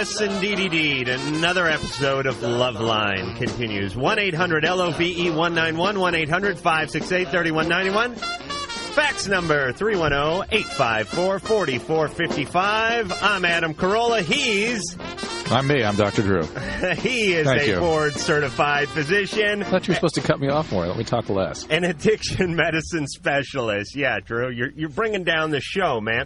Yes, indeed. Another episode of Loveline continues. 1-800-LOVE-191, 1-800-568-3191. Fax number 310-854-4455. I'm Adam Carolla. I'm me. I'm Dr. Drew. He is a board-certified physician. I thought you were supposed to cut me off more. Let me talk less. An addiction medicine specialist. Yeah, Drew, you're bringing down the show, man.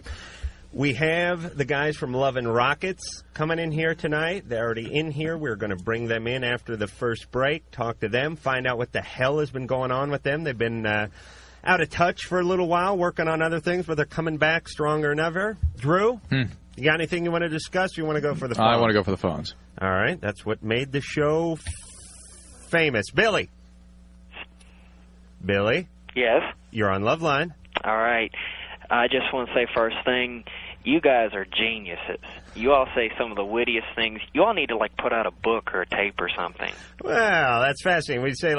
We have the guys from Love and Rockets coming in here tonight. They're already in here. We're going to bring them in after the first break, talk to them, find out what the hell has been going on with them. They've been out of touch for a little while, working on other things, but they're coming back stronger than ever. Drew, you got anything you want to discuss, or you want to go for the phones? I want to go for the phones. All right. That's what made the show famous. Billy. Yes? You're on Loveline. All right. I just want to say first thing, you guys are geniuses. You all say some of the wittiest things. You all need to, put out a book or a tape or something. Well, that's fascinating. We say,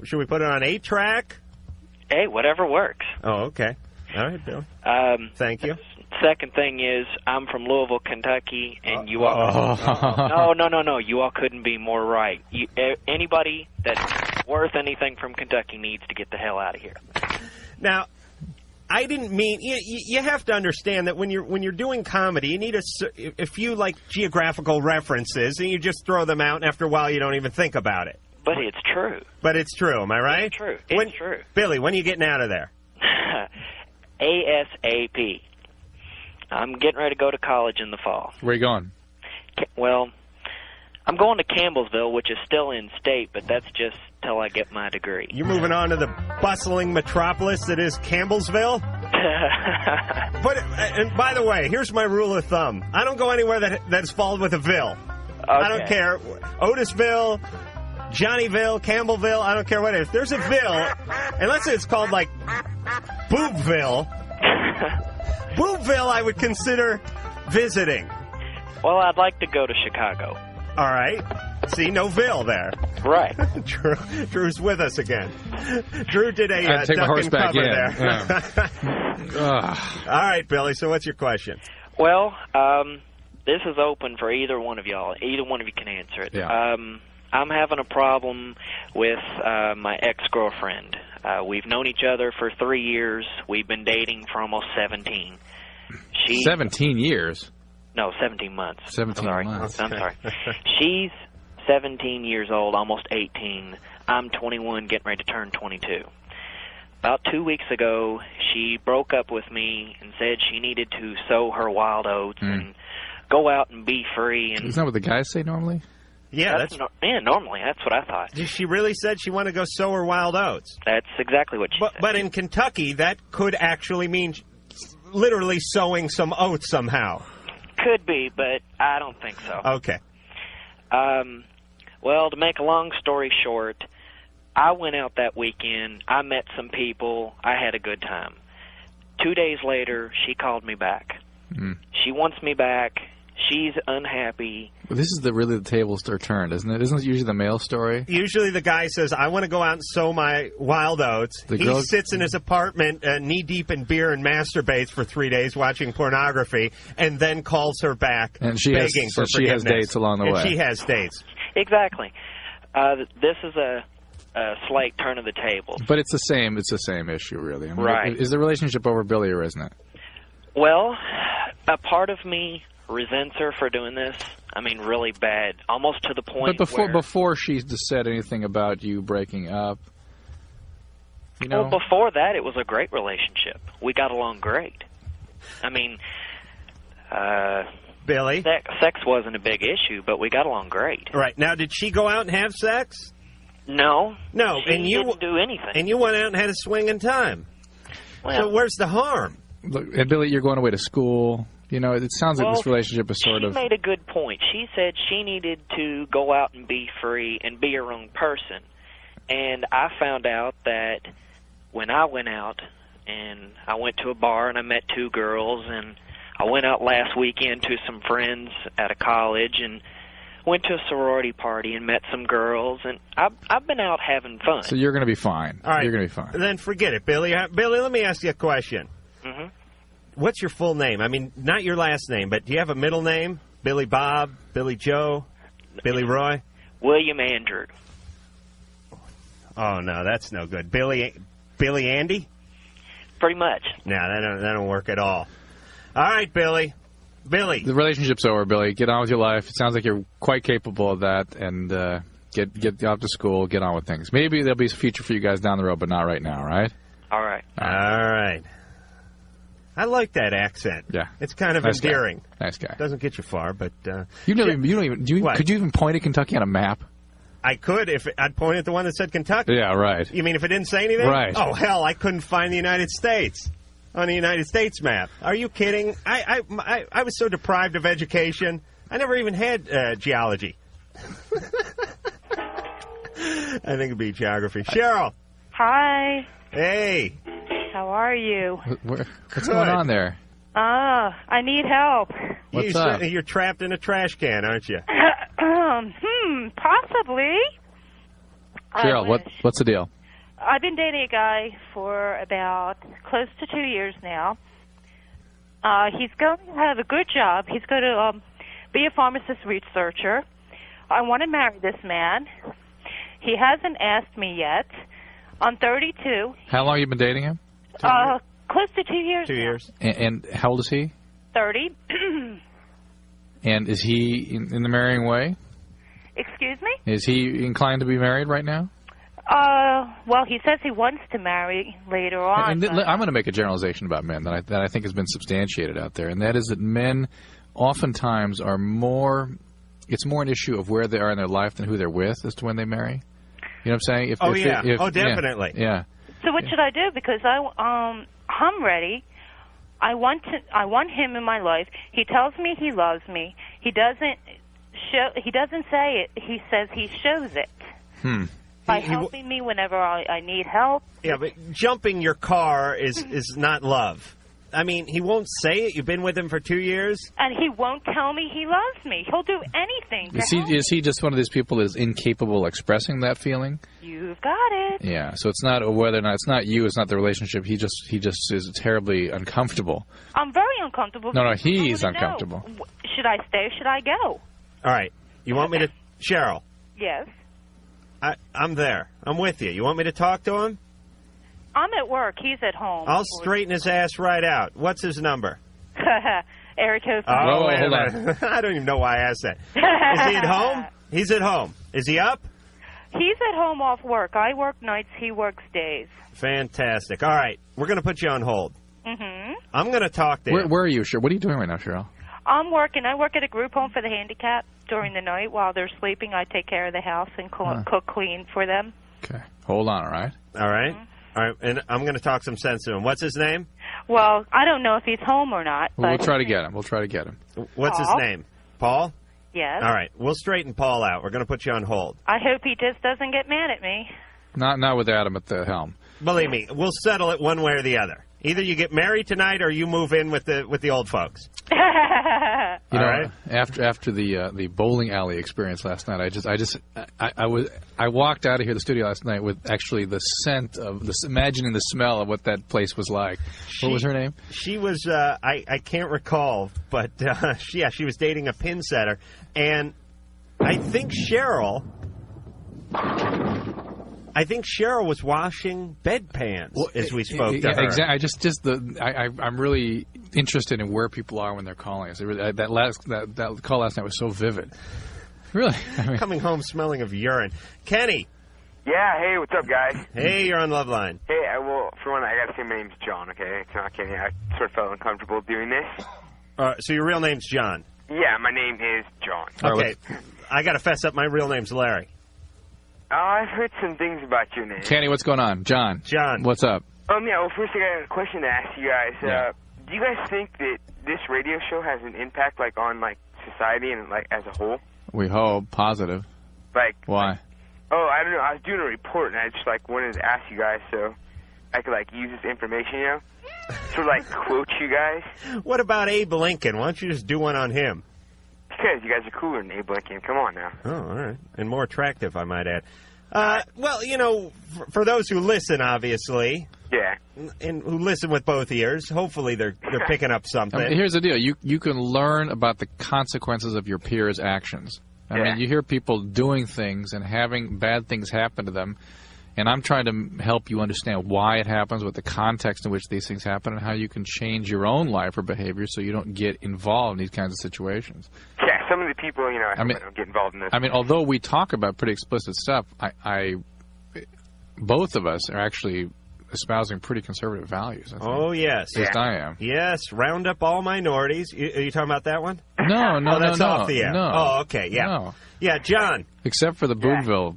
should we put it on 8-track? Hey, whatever works. Oh, okay. All right, Bill. Thank you. Second thing is, I'm from Louisville, Kentucky, and you all... No. You all couldn't be more right. Anybody that's worth anything from Kentucky needs to get the hell out of here. Now, I didn't mean... You have to understand that when you're doing comedy, you need a few, geographical references, and you just throw them out, and after a while you don't even think about it. But it's true. But it's true, am I right? It's true. It's true. Billy, when are you getting out of there? ASAP. I'm getting ready to go to college in the fall. Where are you going? Well, I'm going to Campbellsville, which is still in state, but that's just till I get my degree. You're moving on to the bustling metropolis that is Campbellsville? And by the way, here's my rule of thumb. I don't go anywhere that's followed with a ville. Okay. I don't care. Otisville, Johnnyville, Campbellville, I don't care what it is. If there's a ville, and let's say it's called, Boobville, Boobville I would consider visiting. Well, I'd like to go to Chicago. All right. See, no Ville there. Right. Drew's with us again. Drew did a take my duck horse and back cover in. there. Yeah. All right, Billy, so what's your question? Well, this is open for either one of y'all. Either one of you can answer it. Yeah. I'm having a problem with my ex-girlfriend. We've known each other for 3 years. We've been dating for almost 17. 17 years? No, 17 months. 17 months. I'm sorry. She's 17 years old, almost 18. I'm 21, getting ready to turn 22. About 2 weeks ago, she broke up with me and said she needed to sow her wild oats and go out and be free. And isn't that what the guys say normally? Yeah, normally. That's what I thought. She really said she wanted to go sow her wild oats. That's exactly what she said. But in Kentucky, that could actually mean literally sowing some oats somehow. Could be, but I don't think so. Okay. Well, to make a long story short, I went out that weekend. I met some people. I had a good time. 2 days later, she called me back. She wants me back. She's unhappy. Well, this is really the tables are turned, isn't it? Isn't it usually the male story? Usually the guy says, I want to go out and sow my wild oats. He sits in his apartment knee-deep in beer and masturbates for 3 days watching pornography and then calls her back and begging for forgiveness. She has dates along the way. And she has dates. Exactly. This is a slight turn of the tables. But it's the same issue, really. I mean, right. Is the relationship over Billy or isn't it? Well, a part of me resents her for doing this. I mean, really bad, almost to the point. But before she said anything about you breaking up, you know. Well, before that, it was a great relationship. We got along great. I mean, Billy, sex wasn't a big issue, but we got along great. Right now, did she go out and have sex? No, she and you didn't do anything. And you went out and had a swinging time. Well, so where's the harm? Look, and Billy, you're going away to school. You know, it sounds like this relationship is sort of... She made a good point. She said she needed to go out and be free and be her own person. And I found out that when I went out, and I went to a bar and I met two girls, and I went out last weekend to some friends at a college and went to a sorority party and met some girls, and I've been out having fun. So you're going to be fine. All right. You're going to be fine. Then forget it, Billy. Billy, let me ask you a question. Mm-hmm. What's your full name? I mean, not your last name, but do you have a middle name? Billy Bob, Billy Joe, Billy Roy? William Andrew. Oh, no, that's no good. Billy Andy? Pretty much. No, that don't work at all. All right, Billy. Billy. The relationship's over, Billy. Get on with your life. It sounds like you're quite capable of that, and get off to school, get on with things. Maybe there'll be a future for you guys down the road, but not right now, right? All right. All right. I like that accent. Yeah. It's kind of Nice guy. endearing. Nice guy. Doesn't get you far, but... You don't even... What? Could you even point at Kentucky on a map? I could if I'd point at the one that said Kentucky. Yeah, right. You mean if it didn't say anything? Right. Oh, hell, I couldn't find the United States on the United States map. Are you kidding? I was so deprived of education, I never even had geology. I think it'd be geography. Cheryl. Hi. Hey. How are you? What's going on there? I need help. What's up? You're trapped in a trash can, aren't you? Possibly. Cheryl, what's the deal? I've been dating a guy for about close to 2 years now. He's going to have a good job. He's going to be a pharmacist researcher. I want to marry this man. He hasn't asked me yet. I'm 32. How long have you been dating him? Close to 2 years 2 now. years. And how old is he? 30. And is he in the marrying way? Excuse me? Is he inclined to be married right now? Well, he says he wants to marry later on. And I'm going to make a generalization about men that I think has been substantiated out there, and that is that men oftentimes are more. It's more an issue of where they are in their life than who they're with as to when they marry. You know what I'm saying? Definitely. Yeah. So what should I do? Because I'm ready. I want him in my life. He tells me he loves me. He doesn't say it. He says he shows it. By helping me whenever I need help. Yeah, but jumping your car is not love. I mean, he won't say it. You've been with him for 2 years. And he won't tell me he loves me. He'll do anything to help me. Is he just one of these people that is incapable of expressing that feeling? You've got it. Yeah. So it's not whether or not it's not you. It's not the relationship. He just is terribly uncomfortable. I'm very uncomfortable. No, he's uncomfortable. Should I stay or should I go? All right. You want me to... Cheryl. Yes. I'm there. I'm with you. You want me to talk to him? I'm at work. He's at home. I'll straighten his ass right out. What's his number? Area code. Oh, wait a hold minute. I don't even know why I asked that. Is he at home? He's at home. Is he up? He's at home off work. I work nights. He works days. Fantastic. All right. We're going to put you on hold. Mm-hmm. I'm going to talk to him. Where are you, Cheryl? What are you doing right now, Cheryl? I'm working. I work at a group home for the handicapped. During the night while they're sleeping, I take care of the house and cook, clean for them. Okay. Hold on, all right? All right. All right. And I'm going to talk some sense to him. What's his name? Well, I don't know if he's home or not. Well, but we'll try to get him. We'll try to get him. What's his name? Paul? Yes. All right. We'll straighten Paul out. We're going to put you on hold. I hope he just doesn't get mad at me. Not with Adam at the helm. Believe me, we'll settle it one way or the other. Either you get married tonight or you move in with the old folks. You know, right. After the bowling alley experience last night, I walked out of here, the studio last night, with actually the scent of imagining the smell of what that place was like. What was her name? She was I can't recall, but she was dating a pin setter, and I think Cheryl was washing bedpans as we spoke to her. Exactly. I'm really interested in where people are when they're calling us. That call last night was so vivid. Really, coming home smelling of urine. Kenny. Yeah. Hey, what's up, guys? Hey, you're on Loveline. Hey, well, for one, I gotta say my name's John. Okay, it's not Kenny. I sort of felt uncomfortable doing this. So your real name's John. Yeah, my name is John. Okay, I gotta fess up. My real name's Larry. I've heard some things about your name. Kenny, what's going on? John, what's up? Yeah, well, first I got a question to ask you guys. Yeah. Do you guys think that this radio show has an impact, like, on, like, society and, like, as a whole? We hope. Positive. Like... Why? I don't know. I was doing a report, and I just, like, wanted to ask you guys so I could, like, use this information, you know? Sort of, like, quote you guys. What about Abe Lincoln? Why don't you just do one on him? Because you guys are cooler than Abe Lincoln. Come on now. Oh, all right. And more attractive, I might add. Well, you know, for those who listen, obviously. Yeah. and who listen with both ears. Hopefully they're picking up something. I mean, here's the deal. You can learn about the consequences of your peers' actions. I mean, you hear people doing things and having bad things happen to them, and I'm trying to help you understand why it happens, what the context in which these things happen, and how you can change your own life or behavior so you don't get involved in these kinds of situations. Yeah, some of the people, I don't get involved in this. I mean, although we talk about pretty explicit stuff, both of us are actually espousing pretty conservative values. I think. Oh, yes. At least I am. Yes, round up all minorities. Are you talking about that one? No, that's off the air. No. Oh, okay, yeah. No. Yeah, John. Except for the Boobville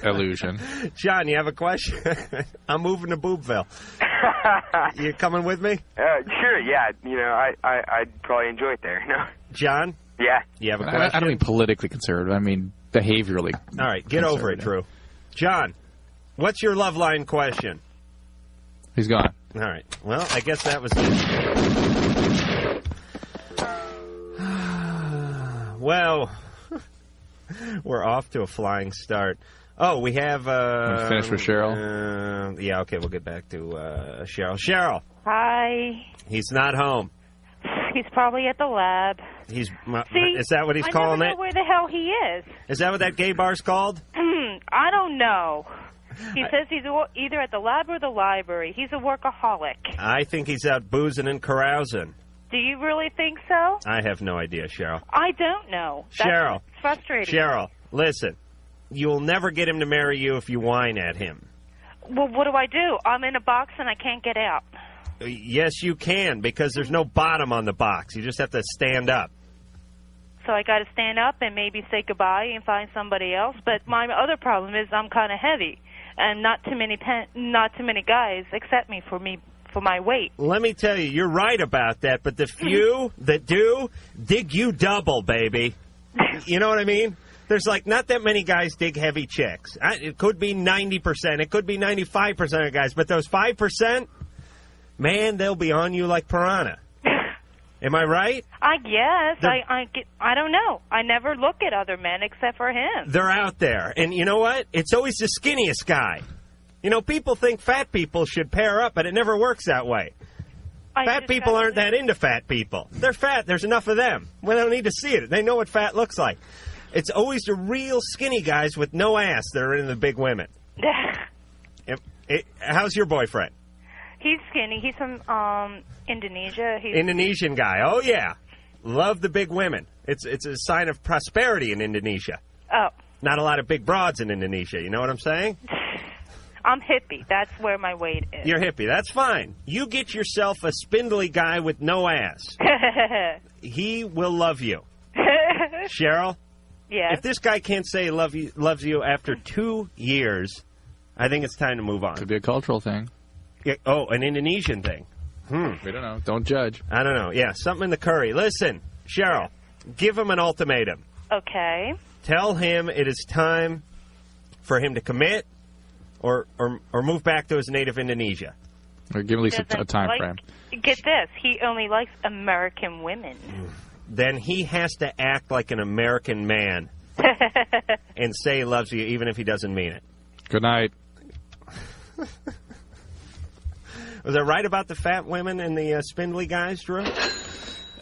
illusion. John, you have a question? I'm moving to Boobville. You coming with me? Sure, yeah. I'd probably enjoy it there. No. John? Yeah. You have a question? I don't mean politically conservative. I mean behaviorally. All right, get over it, Drew. John, what's your Loveline question? He's gone. All right. Well, I guess that was well, we're off to a flying start. Oh, we have... finish with Cheryl? Yeah, okay, we'll get back to Cheryl. Cheryl. Hi. He's not home. He's probably at the lab. Is that what he's calling I never know where the hell he is. Is that what that gay bar's called? I don't know. He says he's either at the lab or the library. He's a workaholic. I think he's out boozing and carousing. Do you really think so? I have no idea, Cheryl. I don't know. Cheryl. It's frustrating. Cheryl, listen. You'll never get him to marry you if you whine at him. Well, what do I do? I'm in a box and I can't get out. Yes, you can, because there's no bottom on the box. You just have to stand up. So I got to stand up and maybe say goodbye and find somebody else. But my other problem is I'm kind of heavy, and not too many guys accept me for my weight. Let me tell you, you're right about that. But the few that do, dig you double, baby. You know what I mean? There's not that many guys dig heavy chicks. It could be 90%. It could be 95% of guys. But those 5%, man, they'll be on you like piranha. Am I right? I guess. I don't know. I never look at other men except for him. They're out there. And you know what? It's always the skinniest guy. People think fat people should pair up, but it never works that way. Fat people aren't that into fat people. They're fat. There's enough of them. We don't need to see it. They know what fat looks like. It's always the real skinny guys with no ass that are into the big women. How's your boyfriend? He's skinny. He's from Indonesia. Indonesian guy. Oh, yeah. Love the big women. It's a sign of prosperity in Indonesia. Oh. Not a lot of big broads in Indonesia. You know what I'm saying? I'm hippie. That's where my weight is. You're hippie. That's fine. You get yourself a spindly guy with no ass. He will love you. Cheryl? Yes? If this guy can't say loves you after 2 years, I think it's time to move on. Could be a cultural thing. Yeah, an Indonesian thing. We don't know. Don't judge. I don't know. Yeah, something in the curry. Listen, Cheryl, give him an ultimatum. Okay. Tell him it is time for him to commit or move back to his native Indonesia. Or give him at least a time frame. Get this. He only likes American women. Then he has to act like an American man and say he loves you even if he doesn't mean it. Good night. Was I right about the fat women and the spindly guys, Drew?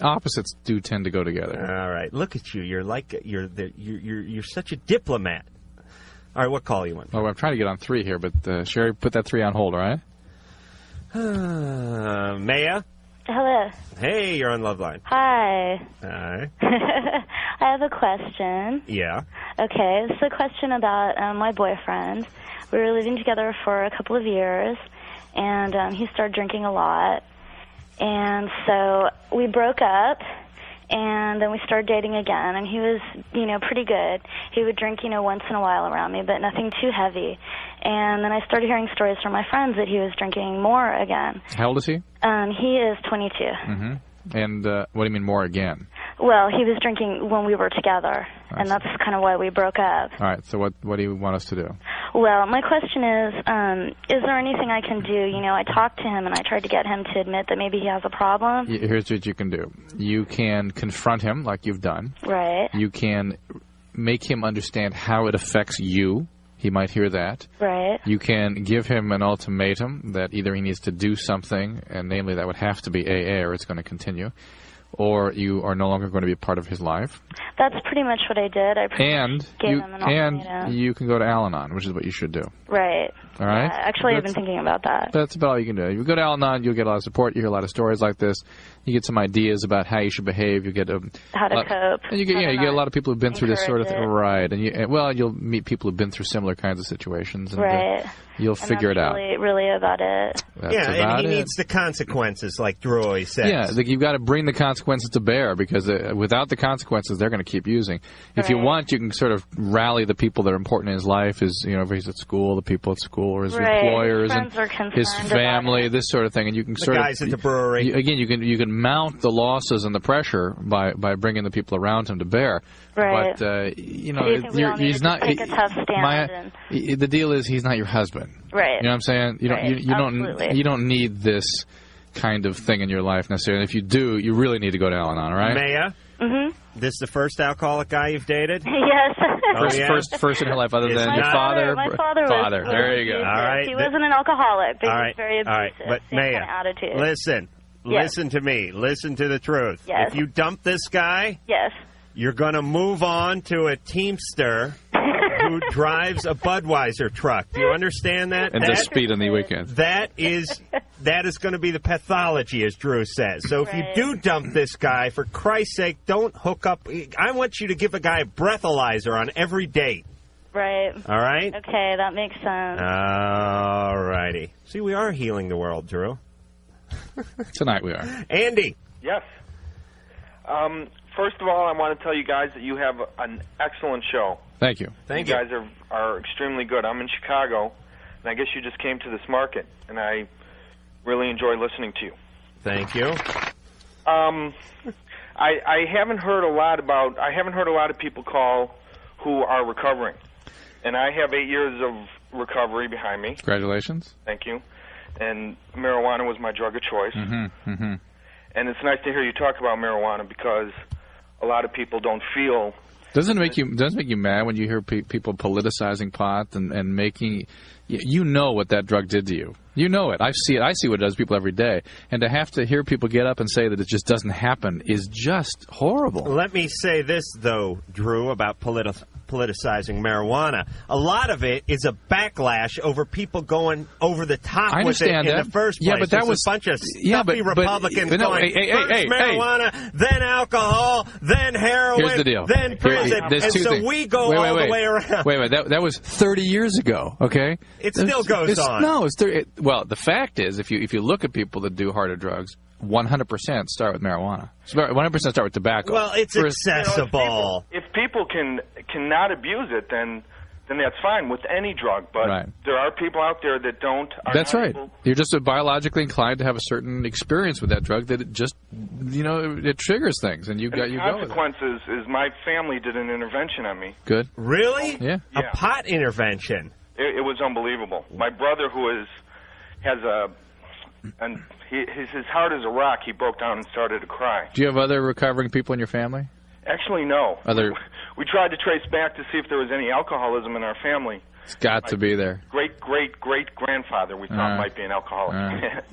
Opposites do tend to go together. All right, look at you. You're such a diplomat. All right, what call you want? Well, I'm trying to get on 3 here, but Sherry, put that 3 on hold, all right? Maya? Hello. Hey, you're on Loveline. Hi. Hi. I have a question. Yeah. Okay, this is a question about my boyfriend. We were living together for a couple of years, and he started drinking a lot. And so we broke up, and then we started dating again, and he was, pretty good. He would drink, once in a while around me, but nothing too heavy. And then I started hearing stories from my friends that he was drinking more again. How old is he? He is 22. Mm-hmm. And what do you mean more again? Well, he was drinking when we were together, and that's kind of why we broke up. All right, so what do you want us to do? Well, my question is there anything I can do? I talked to him, and I tried to get him to admit that maybe he has a problem. Here's what you can do. You can confront him like you've done. Right. You can make him understand how it affects you. He might hear that. Right. You can give him an ultimatum that either he needs to do something, and namely that would have to be AA or it's going to continue, or you are no longer going to be a part of his life. That's pretty much what I did. I gave him an ultimatum. And you can go to Al-Anon, which is what you should do. Right. All right? Yeah, actually, I've been thinking about that. That's about all you can do. If you go to Al-Anon, you'll get a lot of support. You hear a lot of stories like this. You get some ideas about how you should behave. You get how to cope. And you get a lot of people who've been through this sort of thing. Right. And you'll meet people who've been through similar kinds of situations. And, right. You'll figure it out. Really about it. And he needs the consequences, like Drew always says. Yeah, you've got to bring the consequences to bear, because without the consequences, they're going to keep using. If you want, you can sort of rally the people that are important in his life, if he's at school, the people at school, or his employers, and his family, this sort of thing. And you can the guys at the brewery. You can mount the losses and the pressure by bringing the people around him to bear. Right. But he's not. Take a tough stand. The deal is, he's not your husband. Right. You know what I'm saying? You don't need this kind of thing in your life necessarily. And if you do, you really need to go to Al-Anon, all right? Maya? Mm-hmm. This the first alcoholic guy you've dated? Yes. First in her life, other than your father. My father was. There you go. All right. He wasn't an alcoholic, but he was very abusive. All right. But Maya, kind of attitude. listen to me. Listen to the truth. Yes. If you dump this guy, you're going to move on to a Teamster who drives a Budweiser truck. Do you understand that? And does speed on the weekends. That is going to be the pathology, as Drew says. So if you do dump this guy, for Christ's sake, don't hook up. I want you to give a guy a breathalyzer on every date. Right. All right? Okay, that makes sense. All righty. See, we are healing the world, Drew. Tonight we are. Andy. Yes. First of all, I want to tell you guys that you have an excellent show. Thank you. You guys are extremely good. I'm in Chicago, and I guess you just came to this market, and I really enjoy listening to you. Thank you. I haven't heard a lot of people call who are recovering, and I have 8 years of recovery behind me. Congratulations. Thank you. And marijuana was my drug of choice. Mm-hmm, mm-hmm. And it's nice to hear you talk about marijuana, because a lot of people don't feel. Doesn't it make you mad when you hear people politicizing pot and making, what that drug did to you. You know it. I see what it does to people every day. And to have to hear people get up and say that it just doesn't happen is just horrible. Let me say this, though, Drew, about politicizing marijuana. A lot of it is a backlash over people going over the top with it in the first place. Yeah, but that was a bunch of stuffy Republicans going, first marijuana, then alcohol, then heroin, here's the deal. Then prison. And so we go all the way around. Wait. That was 30 years ago, okay? It still goes on. No, it's 30. Well, the fact is, if you look at people that do harder drugs, 100% start with marijuana. 100% start with tobacco. Well, it's accessible. If people cannot abuse it, then that's fine with any drug. But there are people out there that don't. That's right. You're just biologically inclined to have a certain experience with that drug that it just, it triggers things, and you go with it. The consequences is my family did an intervention on me. Good. Really? Yeah. A pot intervention. It was unbelievable. My brother, his heart is a rock. He broke down and started to cry. Do you have other recovering people in your family? Actually, no. We tried to trace back to see if there was any alcoholism in our family. It's got to be there. Great-great-great-grandfather we thought might be an alcoholic.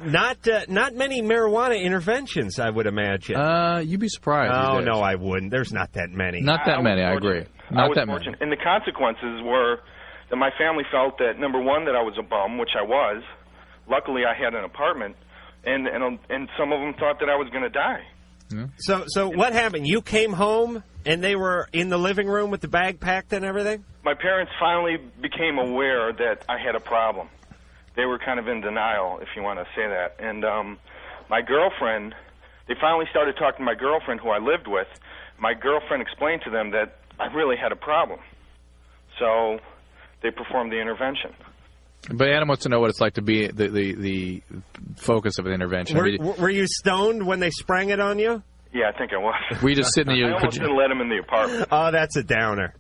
Not many marijuana interventions, I would imagine. You'd be surprised. Oh, no, I wouldn't. There's not that many. Not that many, I agree. Not that many. And the consequences were that my family felt that, number one, that I was a bum, which I was. Luckily, I had an apartment, and some of them thought that I was going to die. Yeah. So what happened? You came home, and they were in the living room with the bag packed and everything? My parents finally became aware that I had a problem. They were kind of in denial, if you want to say that. And my girlfriend, they finally started talking to my girlfriend, who I lived with. My girlfriend explained to them that I really had a problem. So they performed the intervention. But Adam wants to know what it's like to be the focus of an intervention. Were you stoned when they sprang it on you? Yeah, I think I was. We just sit in the. I almost didn't let him in the apartment. Oh, that's a downer.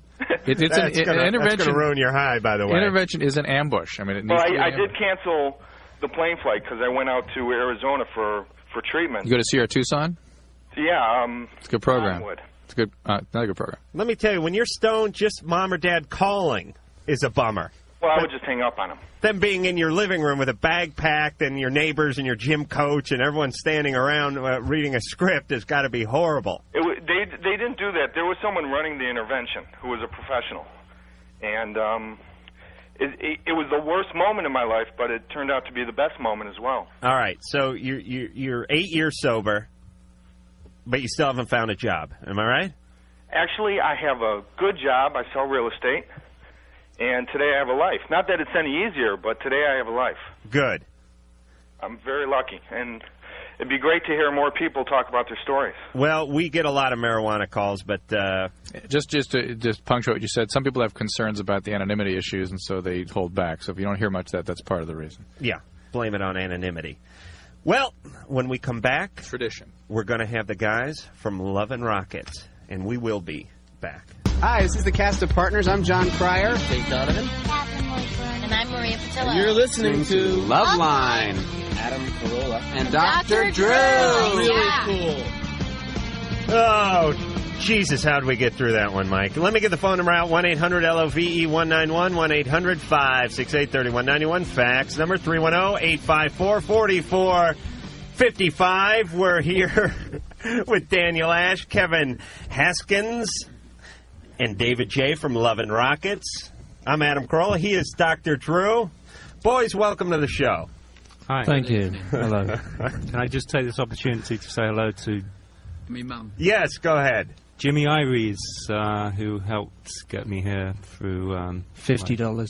It's an intervention. That's going to ruin your high, by the way. Intervention is an ambush. I mean, I did cancel the plane flight because I went out to Arizona for treatment. You go to Sierra Tucson? Yeah. It's a good program. It's a good, not a good program. Let me tell you, when you're stoned, just mom or dad calling is a bummer. Well, I would just hang up on them. Them being in your living room with a bag packed and your neighbors and your gym coach and everyone standing around reading a script has got to be horrible. They didn't do that. There was someone running the intervention who was a professional. And it was the worst moment in my life, but it turned out to be the best moment as well. All right, so you're 8 years sober, but you still haven't found a job. Am I right? Actually, I have a good job. I sell real estate. And today I have a life. Not that it's any easier, but today I have a life. Good. I'm very lucky. And it'd be great to hear more people talk about their stories. Well, we get a lot of marijuana calls, but... Just to punctuate what you said, some people have concerns about the anonymity issues, and so they hold back. So if you don't hear much of that, that's part of the reason. Yeah, blame it on anonymity. Well, when we come back... Tradition. We're going to have the guys from Loveline Rockets, and we will be back. Hi, this is the cast of Partners. I'm John Cryer. Dave Donovan. And I'm Maria Patillo. And you're listening to Loveline. Adam Carolla. And Dr. Drew. Really cool. Oh, Jesus, how did we get through that one, Mike? Let me get the phone number out, 1-800-LOVE-191, 1-800-568-3191. Fax number 310-854-4455. We're here with Daniel Ash, Kevin Haskins, and David J. from Loveline Rockets. I'm Adam Carolla. He is Dr. Drew. Boys, welcome to the show. Hi. Thank you. Hello. Can I just take this opportunity to say hello to me, Mum? Yes, go ahead. Jimmy Iries, who helped get me here through $50.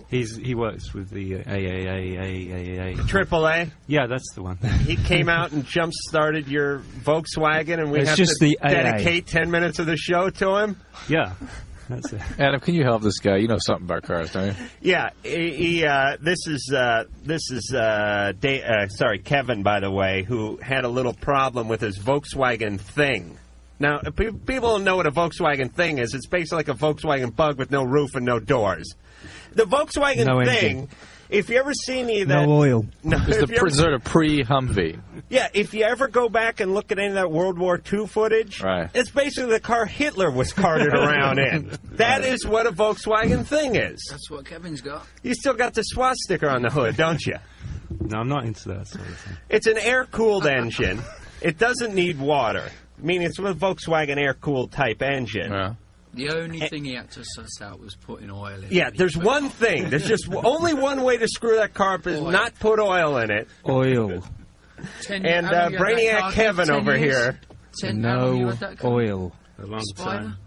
He works with the AAA. AAA? Yeah, that's the one. He came out and jump-started your Volkswagen, and we it's have just to the dedicate 10 minutes of the show to him? Yeah. That's it. Adam, can you help this guy? You know something about cars, don't you? Yeah, this is Kevin, by the way, who had a little problem with his Volkswagen Thing. Now, people don't know what a Volkswagen Thing is. It's basically like a Volkswagen Bug with no roof and no doors. The Volkswagen Thing, engine. if you ever see any of that... No oil. No, it's the sort of pre-Humvee. Yeah, if you ever go back and look at any of that World War II footage, right. It's basically the car Hitler was carted around in. That is what a Volkswagen Thing is. That's what Kevin's got. You still got the swastika on the hood, don't you? No, I'm not into that sort of thing. It's an air-cooled engine. It doesn't need water. I mean, it's a Volkswagen air-cooled type engine. Yeah. The only thing he had to suss out was putting oil in it. Yeah, there's one thing. There's just only one way to screw that car up is not put oil in it. Oil. And Brainiac Kevin over here. No oil. A long time.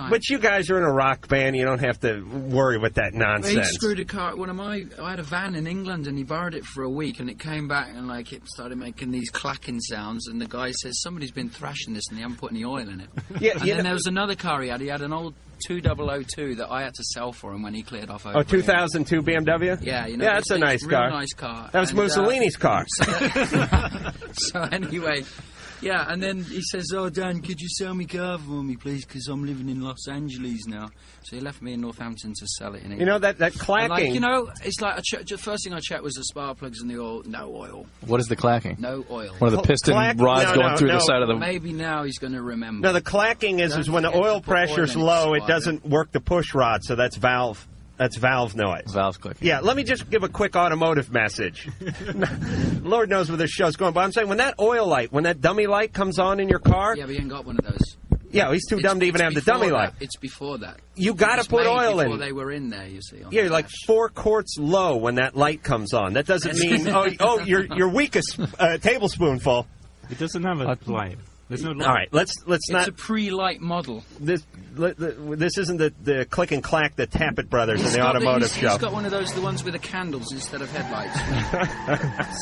But you guys are in a rock band. You don't have to worry with that nonsense. He screwed a car. I had a van in England, and he borrowed it for a week, and it came back, and it started making these clacking sounds. And the guy says somebody's been thrashing this, and they haven't put any oil in it. Yeah, and then there was another car he had. He had an old 2002 that I had to sell for him when he cleared off. Oh, 2002 BMW. Yeah, yeah, that's a nice car. Nice car. That was Mussolini's car. So anyway. Yeah, and then he says, "Oh, Dan, could you sell me car for me, please? Because I'm living in Los Angeles now." So he left me in Northampton to sell it in England. You know, that clacking... it's like, the first thing I checked was the spark plugs and the oil. No oil. What is the clacking? No oil. One of the piston rods going through the side of the... Maybe now he's going to remember. No, the clacking is when the oil pressure's low, it doesn't work the push rod, so that's valve. That's valve noise. Valve clicking. Yeah, let me just give a quick automotive message. Lord knows where this show's going, but I'm saying when that oil light, when that dummy light comes on in your car... Yeah, but you ain't got one of those. Yeah, he's too dumb to even have the dummy light. It's before that. You got to put oil in. Before they were in there, you see. Yeah, you're like 4 quarts low when that light comes on. That doesn't mean, you're weakest tablespoonful. It doesn't have a light. There's no light. All right, let's not... It's a pre-light model. This isn't the click and clack the Tappet brothers in the automotive show. He's got one of those, the ones with the candles instead of headlights.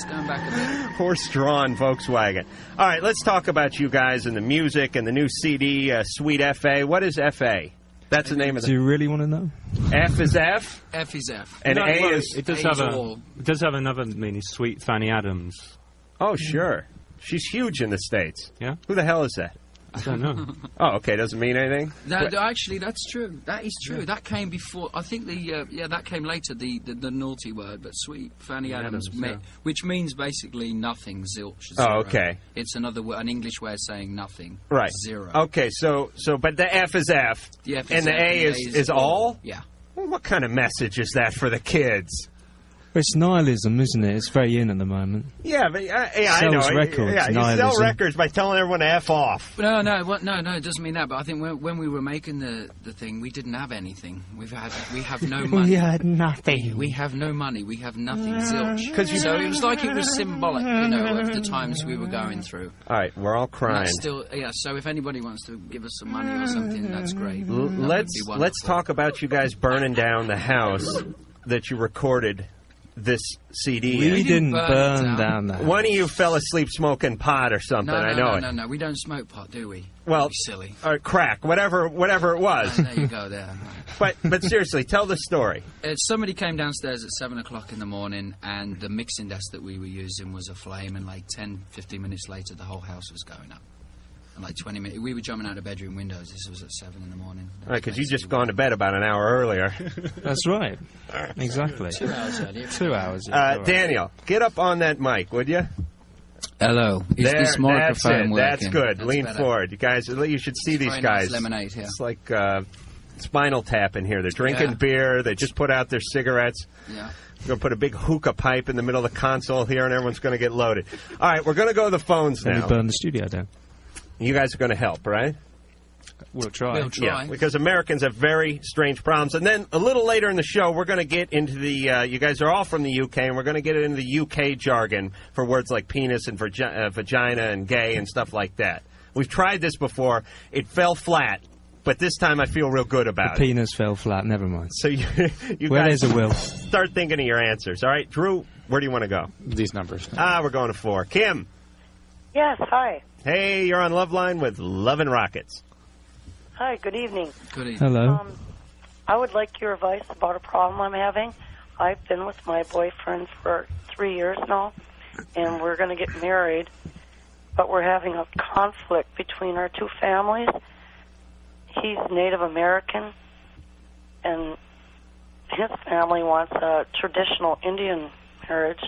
Stand back a bit. Horse-drawn Volkswagen. All right, let's talk about you guys and the music and the new CD, Sweet F.A. What is F.A.? That's the name of the... Do you really want to know? F is F? F is F. And A is... It does have another meaning, Sweet Fanny Adams. Oh, sure. She's huge in the States. Yeah? Who the hell is that? I don't know. Oh, okay. Doesn't mean anything? Actually, that's true. That is true. Yeah. That came before. I think that came later, the naughty word, but Sweet Fanny Adams, which means basically nothing, zilch, zero. Oh, okay. It's an English way of saying nothing. Right. Zero. Okay, so but the F is F. The F and is the F, A is all? Yeah. Well, what kind of message is that for the kids? It's nihilism, isn't it? It's very in at the moment. Yeah, but I Sells know. records, Yeah, you nihilism. sell records by telling everyone to F off. No, it doesn't mean that. But I think when we were making the thing, we didn't have anything. We have no money. We had nothing. We have no money. We have nothing. Zilch. So it was like it was symbolic, of the times we were going through. All right, we're all crying. That's still, so if anybody wants to give us some money or something, that's great. Let's talk about you guys burning down the house that you recorded this CD. We didn't burn down that. One of you fell asleep smoking pot or something. I know it. No, we don't smoke pot, do we? Well, silly. Or crack, whatever it was. There you go. There. But seriously, tell the story. Somebody came downstairs at 7 o'clock in the morning, and the mixing desk that we were using was aflame. And like 10-15 minutes later, the whole house was going up. And like 20 minutes, we were jumping out the bedroom windows. This was at 7 in the morning. Right, because you just gone to bed about an hour earlier. That's right. Exactly. 2 hours earlier. 2 hours. Daniel, get up on that mic, would you? Hello. Is this microphone working? That's good. That's Lean better. forward. You guys, you should see these guys. Nice lemonade here. It's like Spinal Tap in here. They're drinking beer. They just put out their cigarettes. Yeah. We're going to put a big hookah pipe in the middle of the console here, and everyone's going to get loaded. All right, we're going to go to the phones now. We burn the studio down. You guys are going to help, right? We'll try. Yeah, because Americans have very strange problems. And then a little later in the show, we're going to get into the... you guys are all from the UK, and we're going to get into the UK jargon for words like penis and vagina and gay and stuff like that. We've tried this before. It fell flat, but this time I feel real good about it. The penis fell flat. Never mind. So you well, guys there's a will. Start thinking of your answers. All right, Drew, where do you want to go? These numbers. We're going to 4. Kim. Yes, hi. Hey, you're on Loveline with Lovin' Rockets. Hi, good evening. Good evening. Hello. I would like your advice about a problem I'm having. I've been with my boyfriend for 3 years now, and we're going to get married, but we're having a conflict between our two families. He's Native American, and his family wants a traditional Indian marriage,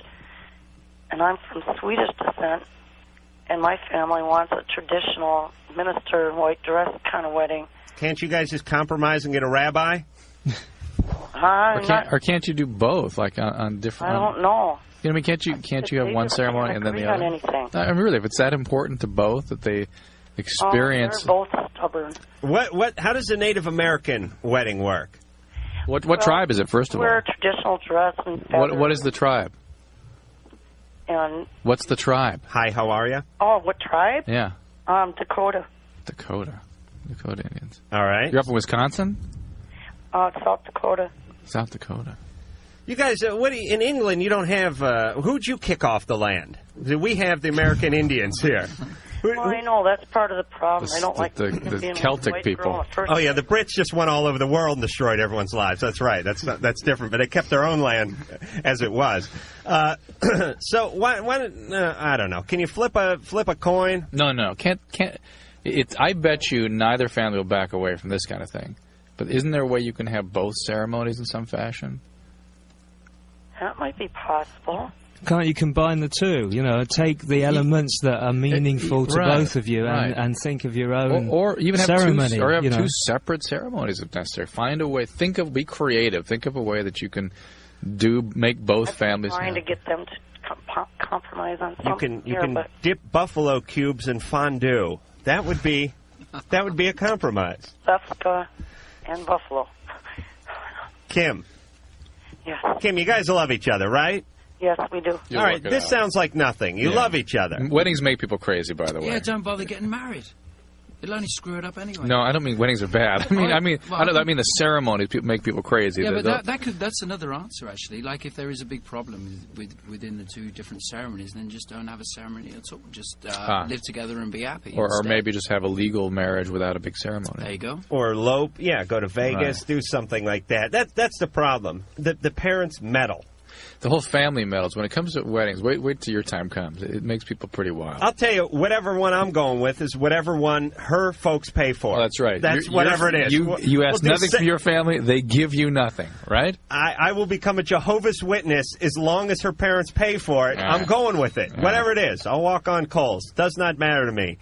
and I'm from Swedish descent, and my family wants a traditional minister in white dress kind of wedding. Can't you guys just compromise and get a rabbi? Or can't you do both, like on different? I don't know. You know, I mean, can't you have one ceremony and then the other? Anything. I mean, really, if it's that important to both that they experience. They're both stubborn. How does a Native American wedding work? What tribe is it? First of all, wear a traditional dress and feathers. What is the tribe? And what's the tribe? Hi, how are you? Oh, what tribe? Yeah. Dakota. Dakota Indians. All right. You're up in Wisconsin? South Dakota. South Dakota. You guys, in England, you don't have... who'd you kick off the land? We have the American Indians here. Well, I know. That's part of the problem. I don't like the Celtic people. Oh, yeah, the Brits just went all over the world and destroyed everyone's lives. That's right. That's different. But they kept their own land as it was. So, why I don't know. Can you flip a coin? No. Can't. I bet you neither family will back away from this kind of thing. But isn't there a way you can have both ceremonies in some fashion? That might be possible. Can't you combine the two? You know, take the elements that are meaningful to both of you and think of your own or even have ceremony. Two separate ceremonies if necessary. Find a way. Be creative. Think of a way that you can make both families. I'm trying to get them to compromise on something. You can dip buffalo cubes in fondue. That would be a compromise. Jessica and buffalo. Kim. Yes. Kim, you guys love each other, right? Yes, we do. All right, this sounds like nothing. You love each other. Weddings make people crazy, by the way. Yeah, don't bother getting married. It'll only screw it up anyway. No, I don't mean weddings are bad. I mean the ceremonies make people crazy. Yeah, but that's another answer actually. Like if there is a big problem within the two different ceremonies, then just don't have a ceremony at all. Just live together and be happy. Or maybe just have a legal marriage without a big ceremony. There you go. Or elope. Yeah, go to Vegas, do something like that. That's the problem. The parents meddle. The whole family meddles. When it comes to weddings, wait till your time comes. It makes people pretty wild. I'll tell you, whatever one I'm going with is whatever one her folks pay for. Oh, that's right. That's whatever it is. You ask nothing from your family, they give you nothing, right? I will become a Jehovah's Witness as long as her parents pay for it. I'm going with it. Whatever it is. I'll walk on coals. Does not matter to me.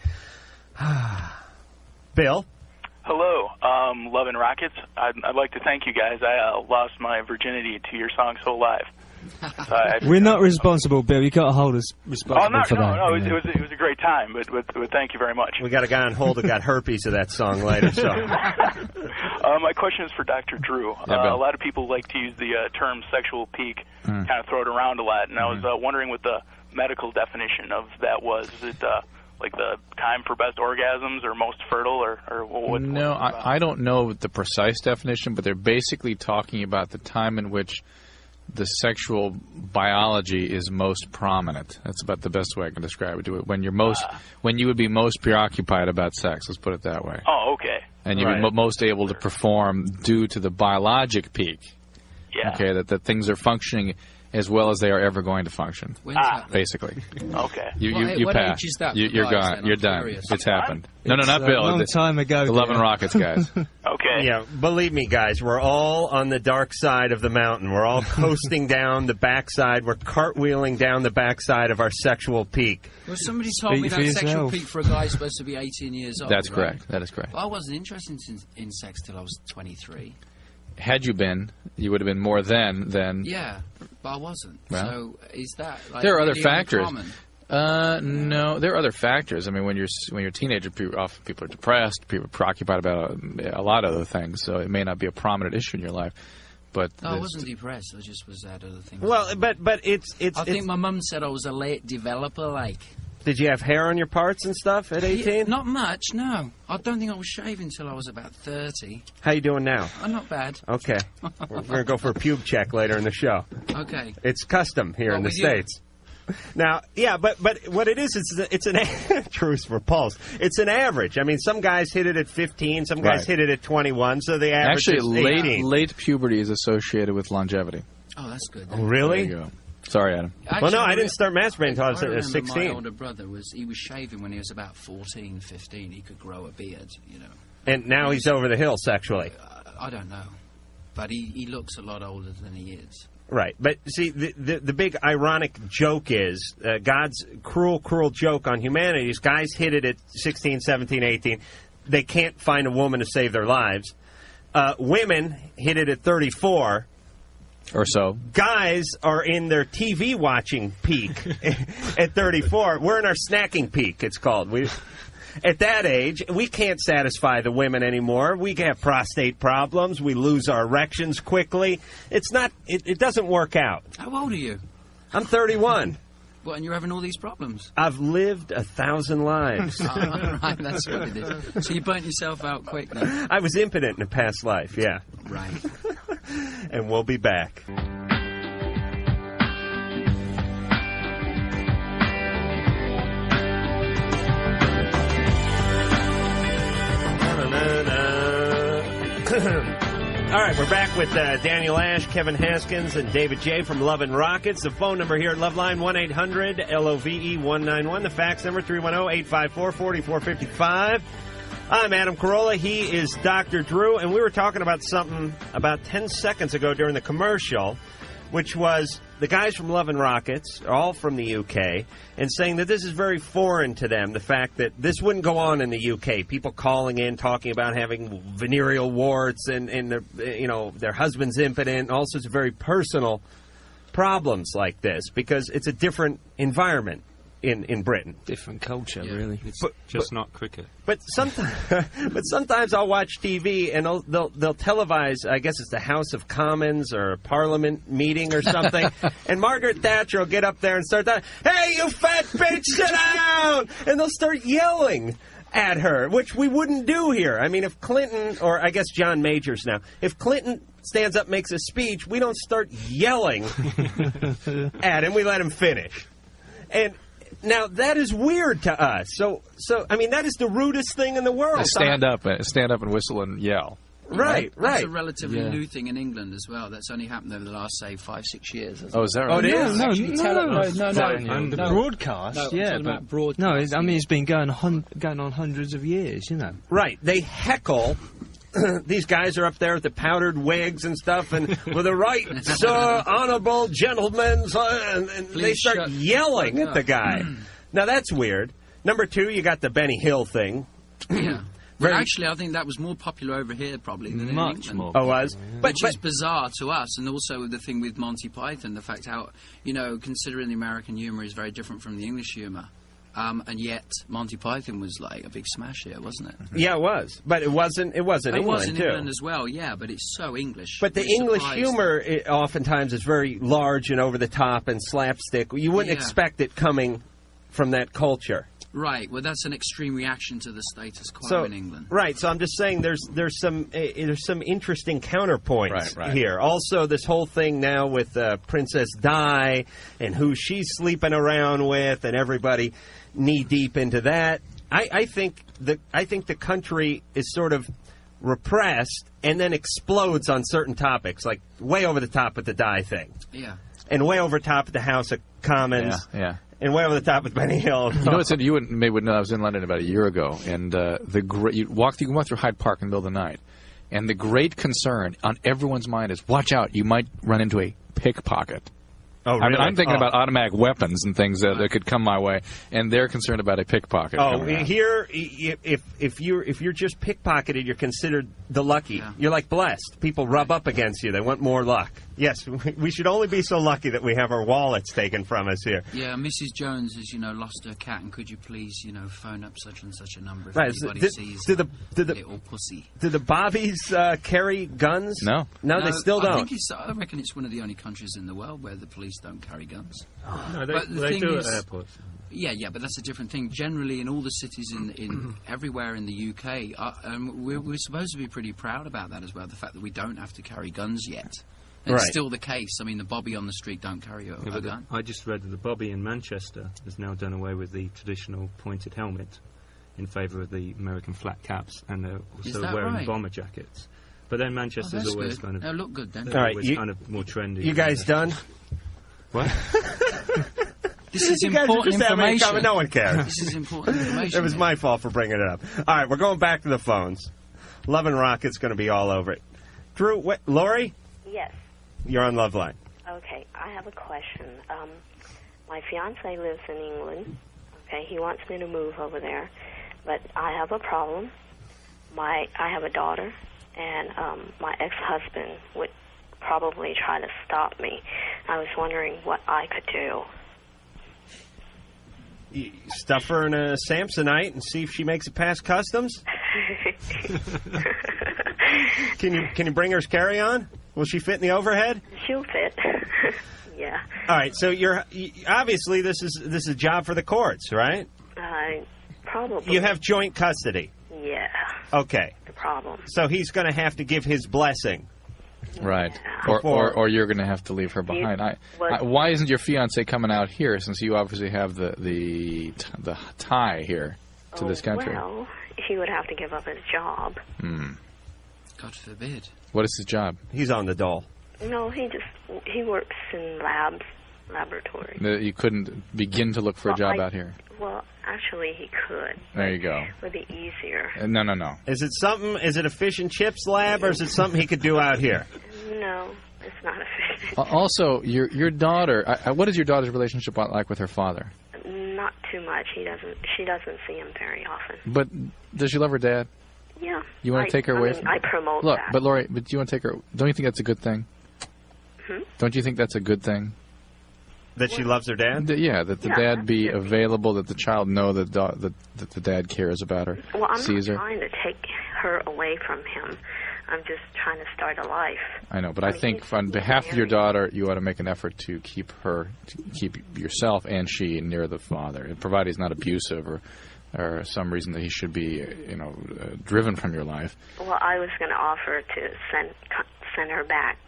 Bill? Hello, Love and Rockets. I'd like to thank you guys. I lost my virginity to your song "So Live." We're not responsible, Bill. You can't hold us responsible for that. No. It was a great time, but thank you very much. We got a guy on hold who got herpes of that song later. So, my question is for Dr. Drew. Yeah, a lot of people like to use the term "sexual peak," kind of throw it around a lot, and I was wondering what the medical definition of that was. Is it like the time for best orgasms or most fertile, or what? No, I don't know the precise definition, but they're basically talking about the time in which the sexual biology is most prominent. That's about the best way I can describe it. When you're when you would be most preoccupied about sex. Let's put it that way. Oh, okay. And you'd be most able to perform due to the biologic peak. Yeah. Okay, that things are functioning as well as they are ever going to function. Basically. Okay. You what pass. age is that You're guys, gone. then? You're I'm done. curious. It's happened. No, It's not a Bill. long time ago, The Love dear. and Rockets guys. Okay. Yeah, believe me, guys, we're all on the dark side of the mountain. We're all coasting down the backside. We're cartwheeling down the backside of our sexual peak. Well, somebody told me Speak for that sexual yourself. peak for a guy is supposed to be 18 years old. That's right? correct. That is correct. Well, I wasn't interested in sex till I was 23. Had you been, you would have been more then than... Yeah, but I wasn't. Well, so is that like, there are other really factors. uncommon? No, there are other factors. I mean, when you're a teenager, often people are depressed. People are preoccupied about a lot of other things. So it may not be a prominent issue in your life. But No, I wasn't depressed. I just was at other things. Well, but it's. I think my mum said I was a late developer. Like, Did you have hair on your parts and stuff at 18? Yeah, not much. No, I don't think I was shaving until I was about 30. How you doing now? I'm not bad. Okay. We're going to go for a pube check later in the show. Okay. It's custom here in the with you? States. Now, yeah, but what it is, it's an truce for pulse. It's an average. I mean, some guys hit it at 15, some guys hit it at 21, so the average Actually, is 18. late puberty is associated with longevity. Oh, that's good. Oh, really? There you go. Sorry, Adam. Well, no, I didn't start masturbating until I was I remember 16. my older brother was shaving when he was about 14, 15. He could grow a beard, you know. And now he's over the hill sexually. I don't know, but he looks a lot older than he is. Right, but see, the big ironic joke is God's cruel joke on humanity is guys hit it at 16, 17, 18. They can't find a woman to save their lives. Women hit it at 34. Or so. Guys are in their TV watching peak at 34. We're in our snacking peak, it's called. At that age, we can't satisfy the women anymore. We have prostate problems. We lose our erections quickly. It's not. It doesn't work out. How old are you? I'm 31. Well, and you're having all these problems. I've lived 1,000 lives. Right, that's what it is. So you burnt yourself out quick then? I was impotent in a past life, yeah. Right. And we'll be back. All right, we're back with Daniel Ash, Kevin Haskins, and David J. from Love and Rockets. The phone number here at Loveline, 1-800-LOVE-191. The fax number, 310-854-4455. I'm Adam Carolla. He is Dr. Drew, and we were talking about something about 10 seconds ago during the commercial, which was the guys from Love and Rockets, all from the UK, and saying that this is very foreign to them, the fact that this wouldn't go on in the UK. People calling in, talking about having venereal warts and their husband's impotent, and all sorts of very personal problems like this, because it's a different environment in Britain. Different culture, really. It's But not cricket. But sometimes I'll watch TV and they'll televise. I guess it's the House of Commons or a Parliament meeting or something. And Margaret Thatcher will get up there and start that. Hey, you fat bitch, sit down! And they'll start yelling at her, which we wouldn't do here. I mean, if Clinton, or I guess John Majors now, if Clinton stands up, makes a speech, we don't start yelling at him. We let him finish. And now, that is weird to us. So I mean, that is the rudest thing in the world. They stand up and whistle and yell. Right. That's a relatively new thing in England as well. That's only happened over the last, say, 5-6 years. Oh, is that right? Oh, it is? No. And the broadcast, broadcast. No, I mean, it's been going on hundreds of years, you know. Right. They heckle. These guys are up there with the powdered wigs and stuff, and with the right, sir, honorable gentlemen, and they start yelling at the guy. Now, that's weird. Number two, you got the Benny Hill thing. Yeah. But actually, I think that was more popular over here probably than in Much England. more. Oh, was? Which is bizarre to us, and also with the thing with Monty Python, the fact how, considering the American humour is very different from the English humour. And yet, Monty Python was like a big smash here, wasn't it? Yeah, it was. But it wasn't England, It was in too. England as well, yeah, but it's so English. But the We're English surprised. humor oftentimes is very large and over the top and slapstick. You wouldn't expect it coming from that culture. Right, well, that's an extreme reaction to the status quo in England. Right, so I'm just saying there's some interesting counterpoints Right. here. Also, this whole thing now with Princess Di and who she's sleeping around with, and everybody knee deep into that. I think the country is sort of repressed and then explodes on certain topics, like way over the top with the Di thing. Yeah. And way over top at the House of Commons. Yeah. And way over the top with Benny Hill. You know, you maybe wouldn't know. I was in London about a year ago, and you can walk through Hyde Park in the middle of the night, and the great concern on everyone's mind is, watch out, you might run into a pickpocket. Oh, really? I mean, I'm thinking about automatic weapons and things that could come my way, and they're concerned about a pickpocket. Oh, coming out. here, if you're just pickpocketed, you're considered the lucky. Yeah. You're like blessed. People rub up against you. They want more luck. Yes, we should only be so lucky that we have our wallets taken from us here. Yeah, Mrs. Jones has, lost her cat, and could you please, phone up such and such a number if Right, anybody sees a little pussy. Do the Bobbies carry guns? No, they still don't. I reckon it's one of the only countries in the world where the police don't carry guns. No, But the they thing do is- at airports. Yeah, but that's a different thing. Generally, in all the cities in everywhere in the UK, we're supposed to be pretty proud about that as well. The fact that we don't have to carry guns yet. And Right. It's still the case. I mean, the Bobby on the street don't carry a gun. I just read that the Bobby in Manchester has now done away with the traditional pointed helmet in favour of the American flat caps, and they're Is also that wearing right? bomber jackets. But then Manchester's that's always good. kind of... They'll look good then. They're All right, always you- kind of more trendy. You guys done? What? This is You guys are important just having a information. comment. No one cares. This is important information. It was my fault for bringing it up. All right, we're going back to the phones. Love and Rocket's going to be all over it. Drew, Lori, Yes. you're on Loveline. Okay, I have a question. My fiance lives in England. Okay, he wants me to move over there, but I have a problem. I have a daughter, and my ex-husband would probably try to stop me. I was wondering what I could do. You stuff her in a Samsonite and see if she makes it past customs. Can you bring her carry-on? Will she fit in the overhead? She'll fit. Yeah. All right. So obviously this is a job for the courts, right? Probably. You have joint custody. Yeah. Okay. The problem. So he's going to have to give his blessing. Right. Or you're going to have to leave her behind. Why isn't your fiance coming out here, since you obviously have the tie here to this country? Well, he would have to give up his job. God forbid. What is his job? He's on the dole. No, he works in laboratory. You couldn't begin to look for a job out here. Well, actually, he could. There you go. It would be easier. No. Is it a fish and chips lab, or is it something he could do out here? No, it's not a fish. Also, your daughter, what is your daughter's relationship like with her father? Not too much. She doesn't see him very often. But does she love her dad? Yeah. You want to take her away from I promote Look, that. but Lori, do you want to take her? Don't you think that's a good thing? Don't you think that's a good thing? That she loves her dad? That the dad be available, that the child know that the dad cares about her, Well, I'm sees not her. trying to take her away from him. I'm just trying to start a life. I know, but I think on behalf of your daughter, you ought to make an effort to keep yourself and she near the father, provided he's not abusive or some reason that he should be, driven from your life. Well, I was going to offer to send her back,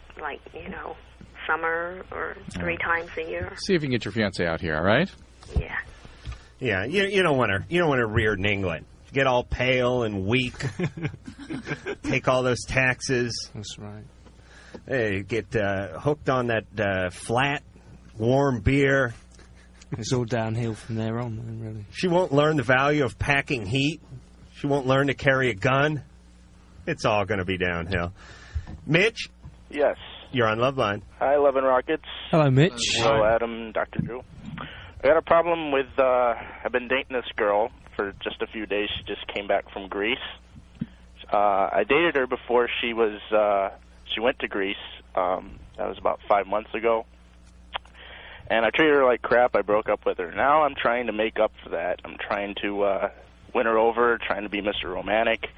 summer or 3 times a year. See if you can get your fiance out here, all right? Yeah. Yeah, you don't want her. You don't want her reared in England. Get all pale and weak. Take all those taxes. That's right. Hey, get hooked on that flat, warm beer. It's all downhill from there on, man, really. She won't learn the value of packing heat. She won't learn to carry a gun. It's all going to be downhill. Mitch? Yes. You're on Loveline. Hi, Love and Rockets. Hello, Mitch. Hello, Adam, Dr. Drew. I got a problem with, I've been dating this girl for just a few days. She just came back from Greece. I dated her before she went to Greece. That was about 5 months ago. And I treated her like crap. I broke up with her. Now I'm trying to make up for that. I'm trying to win her over, trying to be Mr. Romantic.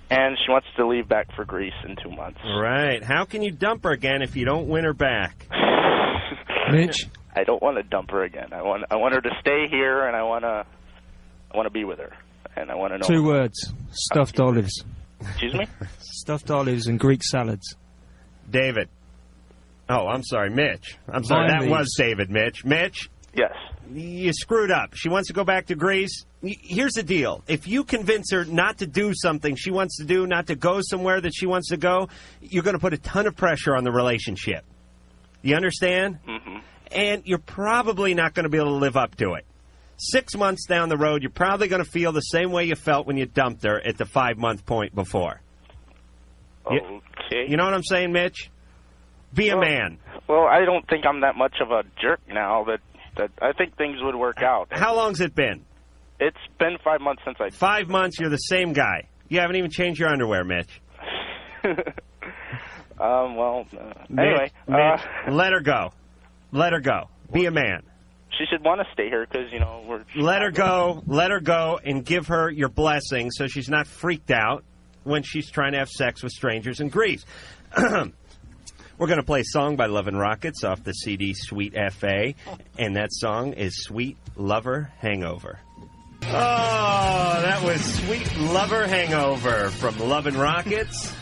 And she wants to leave back for Greece in 2 months. Right. How can you dump her again if you don't win her back? Mitch? I don't want to dump her again. I want her to stay here, and I want to be with her. And I want to know. 2 words. Stuffed olives. Excuse me? Stuffed olives and Greek salads. David. Oh, I'm sorry, Mitch. I'm sorry, that was David, Mitch. Mitch? Yes. You screwed up. She wants to go back to Greece. Here's the deal. If you convince her not to do something she wants to do, not to go somewhere that she wants to go, you're going to put a ton of pressure on the relationship. You understand? Mm-hmm. And you're probably not going to be able to live up to it. 6 months down the road, you're probably going to feel the same way you felt when you dumped her at the 5-month point before. Okay. You know what I'm saying, Mitch? Be a man. Well, I don't think I'm that much of a jerk now. That I think things would work out. How long's it been? It's been 5 months since I... 5 months, you're the same guy. You haven't even changed your underwear, Mitch. Anyway. Mitch, let her go. Let her go. Be a man. She should want to stay here because, we're... Let her go, and give her your blessing so she's not freaked out when she's trying to have sex with strangers in Greece. We're going to play a song by Love and Rockets off the CD Sweet F.A., and that song is Sweet Lover Hangover. Oh, that was Sweet Lover Hangover from Love and Rockets.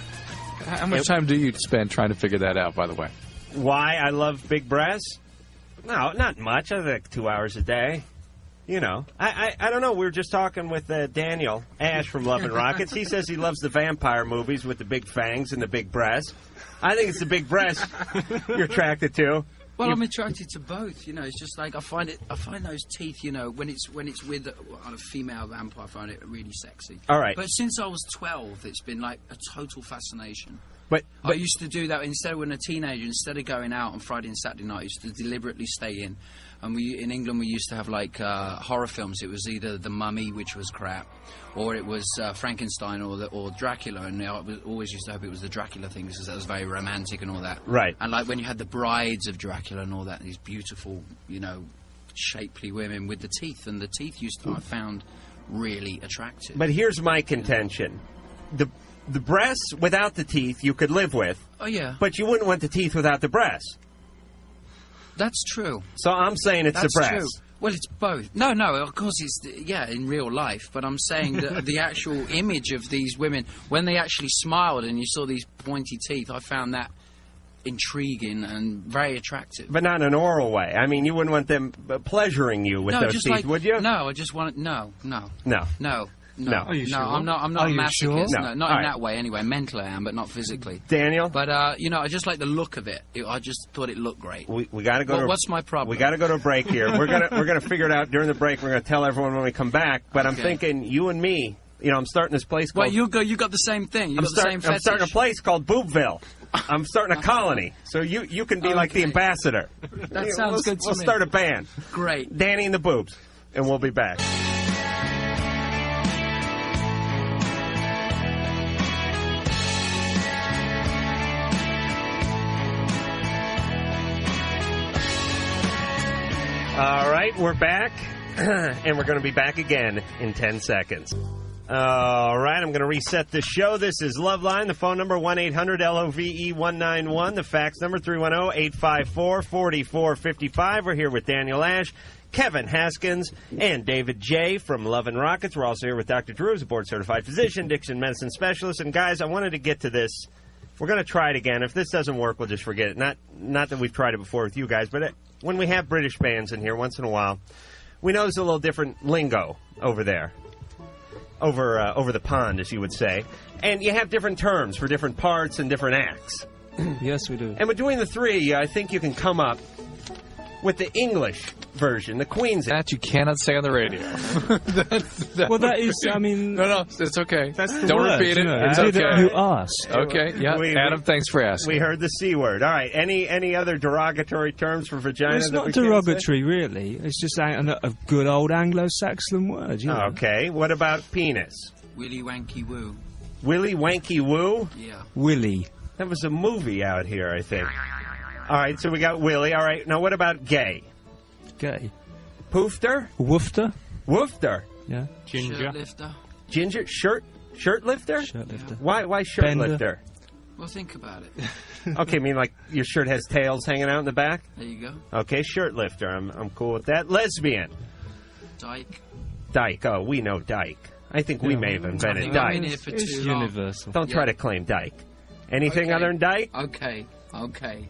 How much time do you spend trying to figure that out, by the way? Why I love big breasts? No, not much. I think 2 hours a day. You know. I don't know. We were just talking with Daniel Ash from Love and Rockets. He says he loves the vampire movies with the big fangs and the big breasts. I think it's the big breasts you're attracted to. Well, I'm attracted to both. It's just like I find those teeth. When it's with a female vampire, I find it really sexy. All right. But since I was 12, it's been like a total fascination. But I used to do that instead when a teenager. Instead of going out on Friday and Saturday night, I used to deliberately stay in. And in England, we used to have like horror films. It was either The Mummy, which was crap, or it was Frankenstein or Dracula. And I always used to hope it was the Dracula thing because that was very romantic and all that. Right. And like when you had the brides of Dracula and all that, these beautiful, shapely women with the teeth, and the teeth I found really attractive. But here's my contention: the breasts without the teeth you could live with. Oh yeah. But you wouldn't want the teeth without the breasts. That's true. So I'm saying it's the breasts. True. Well, it's both. No, of course it's, in real life. But I'm saying that the actual image of these women, when they actually smiled and you saw these pointy teeth, I found that intriguing and very attractive. But not in an oral way. I mean, you wouldn't want them pleasuring you with those teeth, would you? No, I just want... No. No. Are you sure? I'm not Are a you masochist. sure? No, not in that way anyway. Mentally I am, but not physically. Daniel? But, I just like the look of it. I just thought it looked great. We got to go what's my problem? We got to go to a break here. We're gonna figure it out during the break. We're going to tell everyone when we come back. But I'm thinking you and me, I'm starting this place called... Well, you got the same thing. You got the same fetish. I'm starting a place called Boobville. I'm starting a colony. So you can be like the ambassador. That sounds good to me. We'll start a band. Great. Danny and the Boobs. And we'll be back. All right, we're back, and we're going to be back again in 10 seconds. All right, I'm going to reset the show. This is Loveline. The phone number, 1-800-LOVE-191. The fax number, 310-854-4455. We're here with Daniel Ash, Kevin Haskins, and David J. from Love and Rockets. We're also here with Dr. Drew, who's a board-certified physician, addiction medicine specialist. And, guys, I wanted to get to this. We're going to try it again. If this doesn't work, we'll just forget it. Not that we've tried it before with you guys, but when we have British bands in here once in a while, we know there's a little different lingo over there, over the pond, as you would say. And you have different terms for different parts and different acts. Yes, we do. And between the three, I think you can come up with the English version, the Queen's. That you cannot say on the radio. That is, I mean... No, it's okay. Don't repeat it. It's okay. You asked. Okay, yeah. Adam, thanks for asking. We heard the C word. All right. Any other derogatory terms for vagina? It's not derogatory, really. It's just a good old Anglo-Saxon word. Okay. What about penis? Willy wanky woo. Willy Wanky Woo? Yeah. Willie. That was a movie out here, I think. All right, so we got Willie. All right, now what about gay? Gay. Poofter? Woofter? Woofter. Yeah. Ginger. Shirt lifter. Ginger? Shirt lifter? Shirt lifter. Why shirt Bender. lifter? Well, think about it. Okay, I mean like your shirt has tails hanging out in the back? There you go. Okay, shirt lifter. I'm cool with that. Lesbian. Dyke. Dyke. Oh, we know Dyke. I think we may have invented I think I've been Dyke. here for It's too long. universal. Don't try to claim Dyke. Anything other than Dyke? Okay. Okay.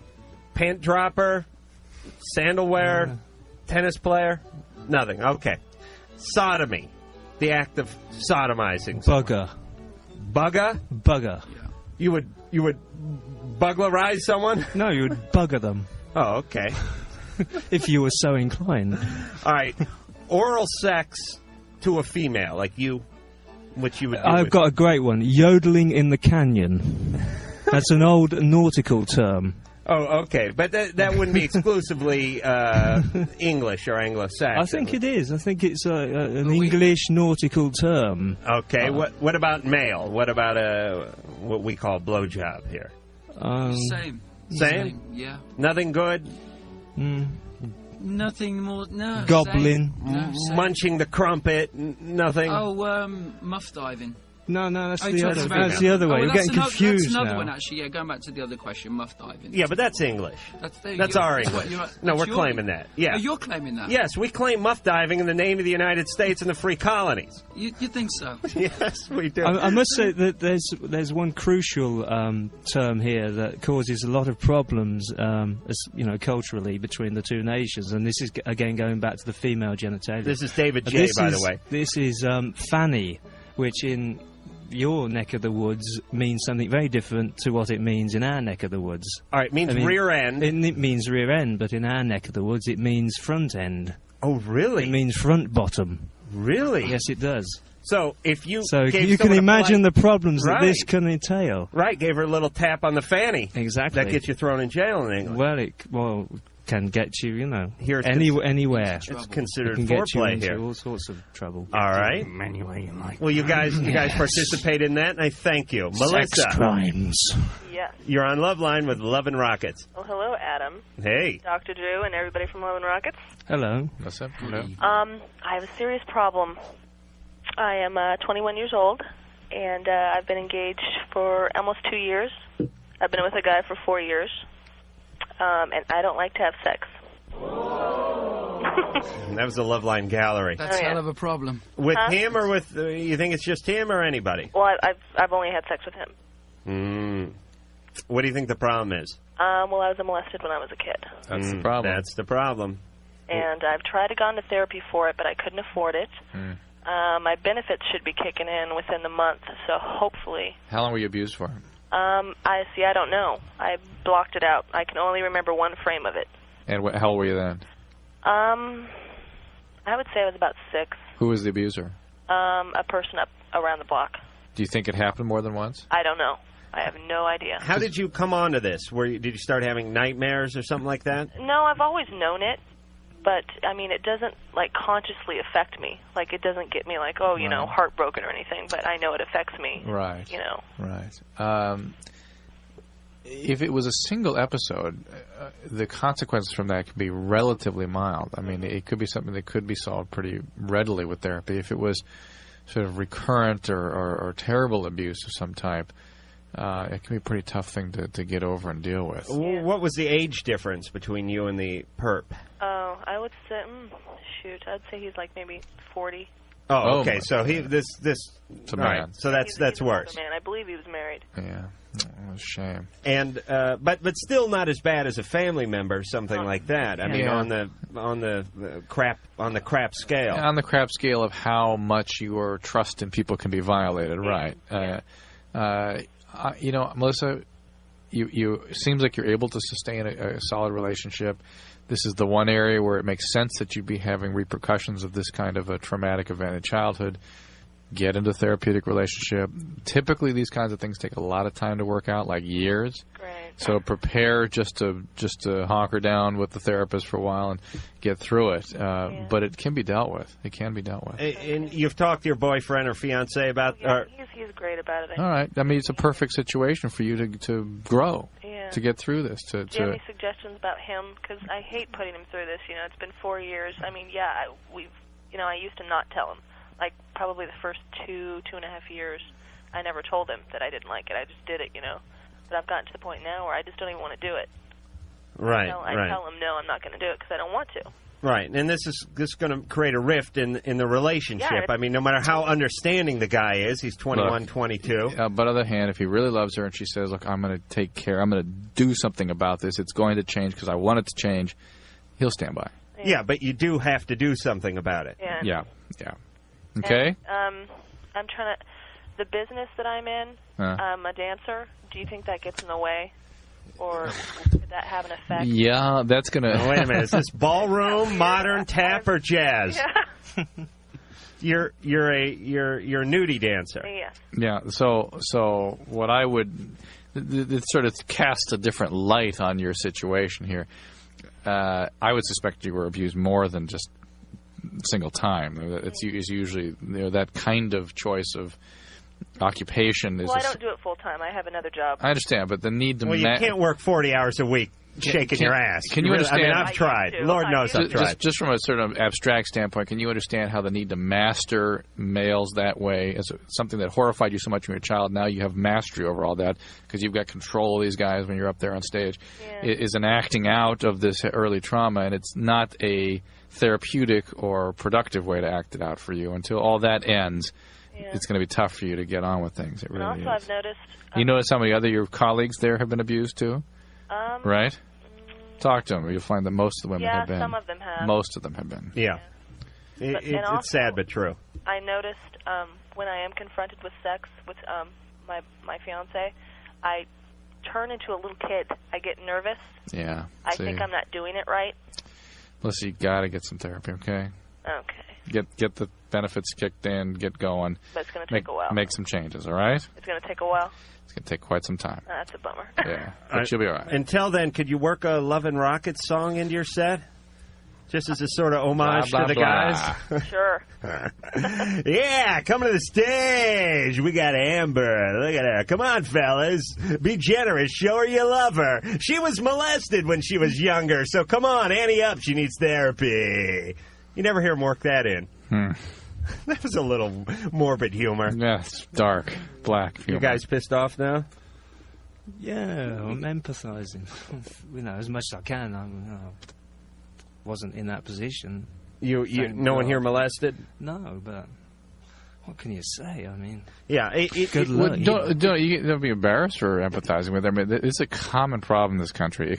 Pant dropper, sandal wearer, tennis player? Nothing. Okay. Sodomy. The act of sodomizing. Bugger. Bugger? Bugger. You would buglerize someone? No, you would bugger them. Oh, okay. If you were so inclined. All right. Oral sex to a female, like you, which you would do. I've got a great one. Yodeling in the canyon. That's an old nautical term. Oh, okay. But that wouldn't be exclusively English or Anglo-Saxon. I think it is. I think it's an English nautical term. Okay. What about male? What about what we call blowjob here? Same? Yeah. Nothing good? Nothing more. No. Goblin. Same. No, same. Munching the crumpet? Nothing? Oh, muff diving. No, that's Oh, the other. that's That's the other way. You're getting confused That's another now. one, actually. Yeah, going back to the other question, muff diving. Yeah, but that's English. That's our English. No, that's we're your- claiming that. Yeah. Oh, you're claiming that? Yes, we claim muff diving in the name of the United States and the free colonies. You think so? Yes, we do. I must say that there's one crucial term here that causes a lot of problems, culturally between the two nations, and this is again going back to the female genitalia. This is David J, by the way. This is fanny, which in your neck of the woods means something very different to what it means in our neck of the woods. All right, it means rear end. It means rear end, but in our neck of the woods it means front end. Oh, really? It means front bottom. Really? Yes, it does. So if you So gave you can someone a imagine polite- the problems that Right. this can entail. Right, gave her a little tap on the fanny. Exactly. That gets you thrown in jail in England. Well, it can get you, Here it's anywhere. It's considered It can get you foreplay into here. all sorts of trouble. All right. Any way you like. Well, you guys participate in that, and I thank you. Melissa. Sex crimes. Yes. You're on Loveline with Love and Rockets. Oh, hello, Adam. Hey. Dr. Drew and everybody from Love and Rockets. Hello. What's up? Hello. I have a serious problem. I am 21 years old, and I've been engaged for almost 2 years. I've been with a guy for 4 years, and I don't like to have sex. That was the Loveline gallery. That's hell of a problem. With him or with, you think it's just him or anybody? Well, I've only had sex with him. What do you think the problem is? Well, I was molested when I was a kid. That's the problem. That's the problem. And I've tried to go to therapy for it, but I couldn't afford it. My benefits should be kicking in within the month, so hopefully. How long were you abused for? I don't know. I blocked it out. I can only remember one frame of it. And how old were you then? I would say I was about 6. Who was the abuser? A person up around the block. Do you think it happened more than once? I don't know. I have no idea. How did you come onto this? Did you start having nightmares or something like that? No, I've always known it, but I mean, it doesn't like consciously affect me. Like it doesn't get me like, oh, you know, heartbroken or anything. But I know it affects me. Right. You know. Right. If it was a single episode, the consequences from that could be relatively mild. I mean, it could be something that could be solved pretty readily with therapy. If it was sort of recurrent or terrible abuse of some type, it can be a pretty tough thing to get over and deal with. What was the age difference between you and the perp? Oh, I would say, I'd say he's like maybe 40. Oh, okay. So this. It's a all right, man. So that's He's an worse. older man. I believe he was married. Yeah, a shame. And but still not as bad as a family member, something like that. I mean, on the crap scale. On the crap scale of how much your trust in people can be violated, right? You know, Melissa, you it seems like you're able to sustain a solid relationship. This is the one area where it makes sense that you'd be having repercussions of this kind of a traumatic event in childhood. Get into a therapeutic relationship. Typically, these kinds of things take a lot of time to work out, like years. Right. So prepare just to hunker down with the therapist for a while and get through it. But it can be dealt with. It can be dealt with. And you've talked to your boyfriend or fiancé about... He's great about it. All right. I mean, it's a perfect situation for you to grow, Yeah. to get through this. Do you have any suggestions about him? Because I hate putting him through this. You know, it's been 4 years. I mean, I used to not tell him. Like, probably the first 2.5 years, I never told him that I didn't like it. I just did it, you know. But I've gotten to the point now where I just don't even want to do it. Right, I tell him, no, I'm not going to do it because I don't want to. Right, and this is going to create a rift in the relationship. Yeah, I mean, no matter how understanding the guy is, he's 21, 22. But on the other hand, if he really loves her and she says, look, I'm going to take care, I'm going to do something about this, it's going to change because I want it to change, he'll stand by. Yeah, but you do have to do something about it. Yeah. Okay? And, I'm trying to... The business that I'm in, I'm a dancer. Do you think that gets in the way? Or could that have an effect? Yeah, that's going to... Wait a minute. Is this ballroom, modern, tap, or jazz? Yeah. You're a nudie dancer. Yeah. Yeah, so what I would... It sort of casts a different light on your situation here. I would suspect you were abused more than just a single time. It's usually that kind of choice of occupation is... Well, I don't do it full time. I have another job. I understand, but the need to... Well, you can't work 40 hours a week shaking your ass. Can you understand? I mean, I've tried. Lord knows I've tried. Just from a sort of abstract standpoint, can you understand how the need to master males that way is something that horrified you so much when you were a child? Now you have mastery over all that because you've got control of these guys when you're up there on stage. Yeah. It is an acting out of this early trauma, and it's not a therapeutic or productive way to act it out for you. Until all that ends, it's going to be tough for you to get on with things. It really and also, is. I've noticed... You notice how many other your colleagues there have been abused too? Right? Talk to them. You'll find that most of the women have been. Yeah, some of them have. Most of them have been. Yeah. It's sad but true. I noticed when I am confronted with sex with my fiancé, I turn into a little kid. I get nervous. Yeah. I think I'm not doing it right. Listen, you got to get some therapy, okay? Okay. Get the benefits kicked in, get going. But it's going to take a while. Make some changes, all right? It's going to take a while. It's going to take quite some time. That's a bummer. Yeah, but you'll be all right. Until then, could you work a Loveline Rockets song into your set? Just as a sort of homage blah, blah, to the blah. guys? Sure. Yeah, coming to the stage. We got Amber. Look at her. Come on, fellas. Be generous. Show her you love her. She was molested when she was younger, so come on, ante up. She needs therapy. You never hear him work that in. That was a little morbid humor. Yeah, it's dark, black humor. You guys pissed off now? Yeah, I'm empathizing. As much as I can. I wasn't in that position. No one here molested? No, but what can you say? I mean, yeah, good luck. Don't be embarrassed for empathizing with them. It's a common problem in this country.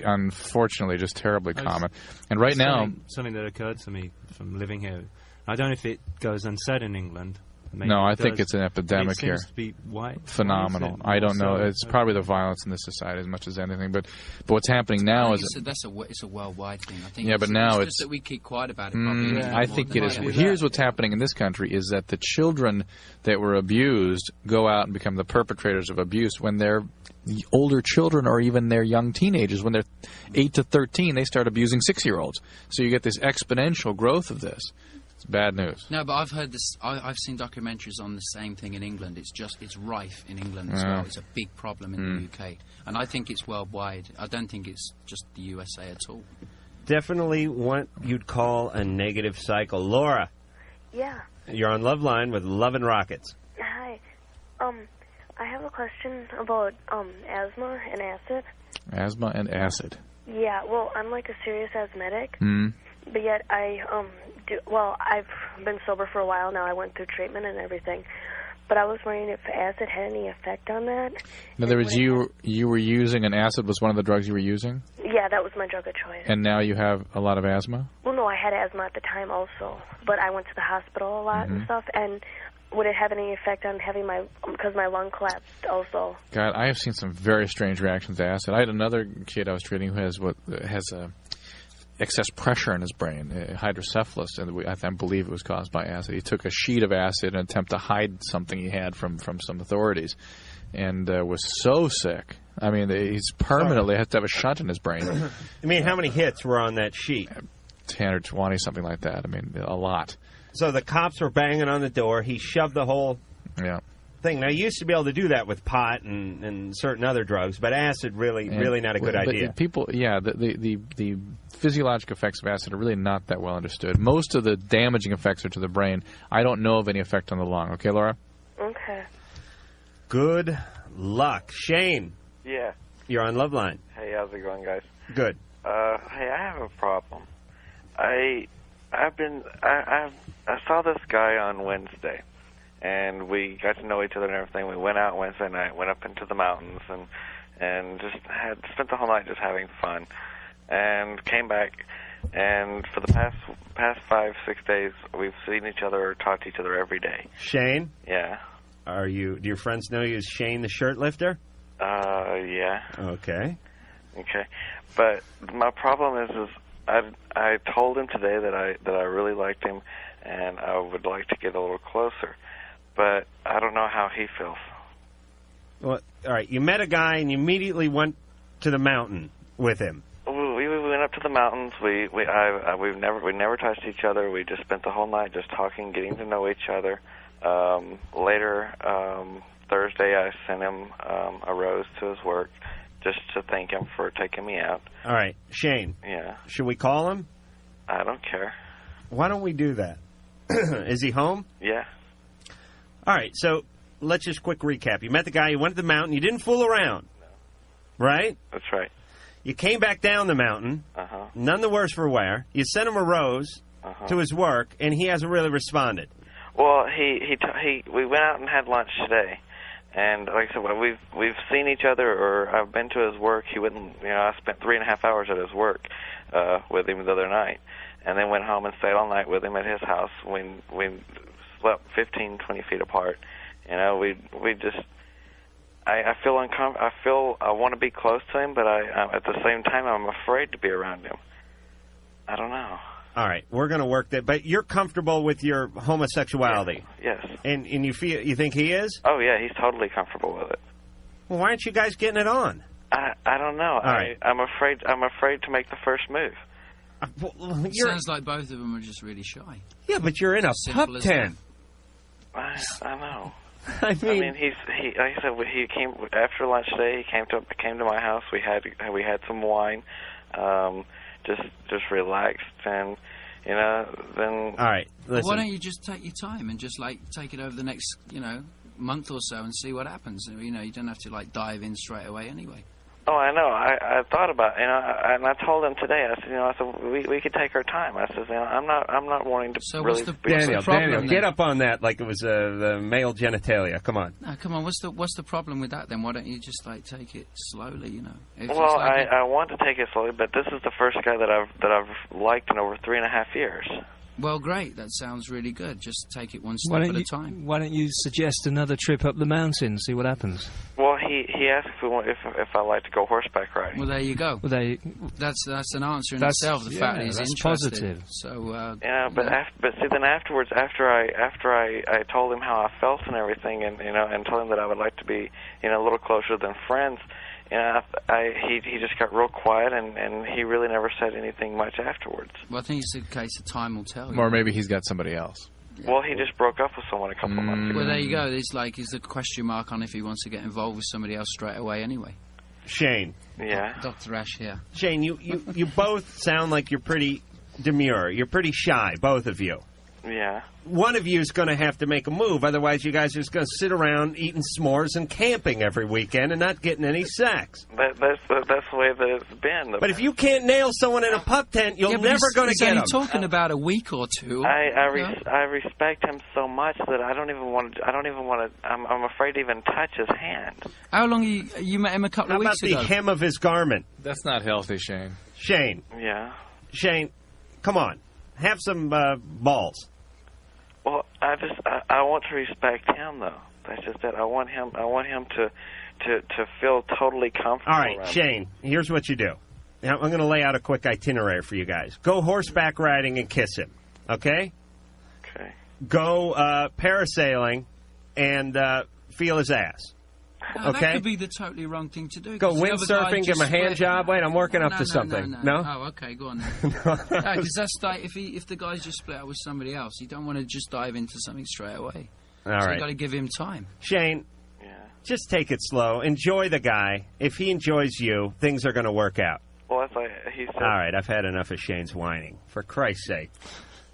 Unfortunately, just terribly common. And right now, something that occurred to me from living here. I don't know if it goes unsaid in England. Maybe no, I think it's an epidemic here. It seems to be phenomenal. I don't know. It's probably the violence in this society as much as anything. But what's happening now is it's a worldwide thing. I think. Yeah, but now it's just that we keep quiet about it. I think it is. Here's what's happening in this country: is that the children that were abused go out and become the perpetrators of abuse when they're older children or even they're young teenagers. When they're 8 to 13, they start abusing 6-year-olds. So you get this exponential growth of this. It's bad news. No, but I've heard this. I've seen documentaries on the same thing in England. It's rife in England as well. It's a big problem in the UK, and I think it's worldwide. I don't think it's just the USA at all. Definitely what you'd call a negative cycle. Laura. Yeah. You're on Loveline with Loveline Rockets. Hi. I have a question about asthma and acid. Asthma and acid. Yeah. Well, I'm like a serious asthmatic. But yet I've been sober for a while now. I went through treatment and everything. But I was wondering if acid had any effect on that. In other words, you were using an acid was one of the drugs you were using? Yeah, that was my drug of choice. And now you have a lot of asthma? Well, no, I had asthma at the time also. But I went to the hospital a lot and stuff. And would it have any effect on having because my lung collapsed also? God, I have seen some very strange reactions to acid. I had another kid I was treating who has excess pressure in his brain, hydrocephalus, and I believe it was caused by acid. He took a sheet of acid in an attempt to hide something he had from some authorities, and was so sick I mean, he's permanently has to have a shunt in his brain. I mean, how many hits were on that sheet? 10 or 20, something like that. I mean, a lot. So the cops were banging on the door. He shoved the whole thing. Now, you used to be able to do that with pot and certain other drugs, but acid really not a good idea. People, the physiologic effects of acid are really not that well understood. Most of the damaging effects are to the brain. I don't know of any effect on the lung. Okay, Laura? Okay. Good luck. Shane. Yeah. You're on Loveline. Hey, how's it going, guys? Good. Hey, I have a problem. I saw this guy on Wednesday, and we got to know each other and everything. We went out Wednesday night, went up into the mountains, and just spent the whole night just having fun, and came back. And for the past 5-6 days, we've seen each other or talked to each other every day. Shane? Yeah. Do your friends know you as Shane the shirt lifter? Yeah. Okay. Okay. But my problem is I told him today that I really liked him and I would like to get a little closer. But I don't know how he feels. Well, all right. You met a guy and you immediately went to the mountain with him. We went up to the mountains. We never touched each other. We just spent the whole night just talking, getting to know each other. Later Thursday, I sent him a rose to his work just to thank him for taking me out. All right, Shane. Yeah. Should we call him? I don't care. Why don't we do that? Is he home? Yeah. All right, so let's just quick recap. You met the guy, you went to the mountain, you didn't fool around, right? That's right. You came back down the mountain, none the worse for wear. You sent him a rose to his work, and he hasn't really responded. Well, we went out and had lunch today, and like I said, we've seen each other, or I've been to his work. He wouldn't, I spent 3.5 hours at his work with him the other night, and then went home and stayed all night with him at his house. We slept 15, 20 feet apart. We just. I feel uncomfortable. I want to be close to him, but at the same time, I'm afraid to be around him. I don't know. All right, we're going to work that. But you're comfortable with your homosexuality? Yes. And you think he is? Oh yeah, he's totally comfortable with it. Well, why aren't you guys getting it on? I don't know. All right. I'm afraid to make the first move. Sounds like both of them are just really shy. Yeah, but you're in a pup tent. I know. I mean, he like I said, he came after lunch today. He came to my house. We had some wine, just relaxed, and then. All right, listen. Why don't you just take your time and just take it over the next month or so and see what happens? You don't have to dive in straight away anyway. Oh, I know. I thought about and I told him today. I said, we could take our time. I said, I'm not wanting to. So really Daniel, get up on that like it was the male genitalia. Come on. No, come on. What's the problem with that then? Why don't you just take it slowly? Well, I want to take it slowly, but this is the first guy that I've liked in over 3.5 years. Well, great. That sounds really good. Just take it one step at a time. Why don't you suggest another trip up the mountain, see what happens? Well, he asked if I like to go horseback riding. Well, there you go. Well, that's an answer in itself. The fact that he's interested. Positive. So but see, then afterwards, after I told him how I felt and everything, and and told him that I would like to be a little closer than friends. He just got real quiet, and he really never said anything much afterwards. Well, I think it's a case of time will tell. Or maybe he's got somebody else. Well, he just broke up with someone a couple of months ago. Well, there you go. It's a question mark on if he wants to get involved with somebody else straight away anyway. Shane. Yeah? Dr. Ash here. Shane, you both sound like you're pretty demure. You're pretty shy, both of you. Yeah. One of you is going to have to make a move. Otherwise, you guys are just going to sit around eating s'mores and camping every weekend and not getting any sex. That's the way that it's been. But if you can't nail someone in a pup tent, you're never going to get them. He's talking about a week or two. I respect him so much that I don't even want to. I'm afraid to even touch his hand. How long you met him a couple of weeks ago? How about the hem of his garment? That's not healthy, Shane. Shane. Yeah. Shane, come on, have some balls. Well, I want to respect him though. That's just it. I want him to feel totally comfortable. All right, Shane. Here's what you do. Now, I'm going to lay out a quick itinerary for you guys. Go horseback riding and kiss him. Okay. Okay. Go parasailing and feel his ass. No, Okay? That could be the totally wrong thing to do. Go 'cause the other guy windsurfing, give him a just hand job. Wait, I'm working up to something. No? Oh, okay, go on then. Because that's like, if the guy's just split up with somebody else, you don't want to just dive into something straight away. All so right. you got to give him time. Shane, just take it slow. Enjoy the guy. If he enjoys you, things are going to work out. Well, that's like he said. All right, I've had enough of Shane's whining. For Christ's sake.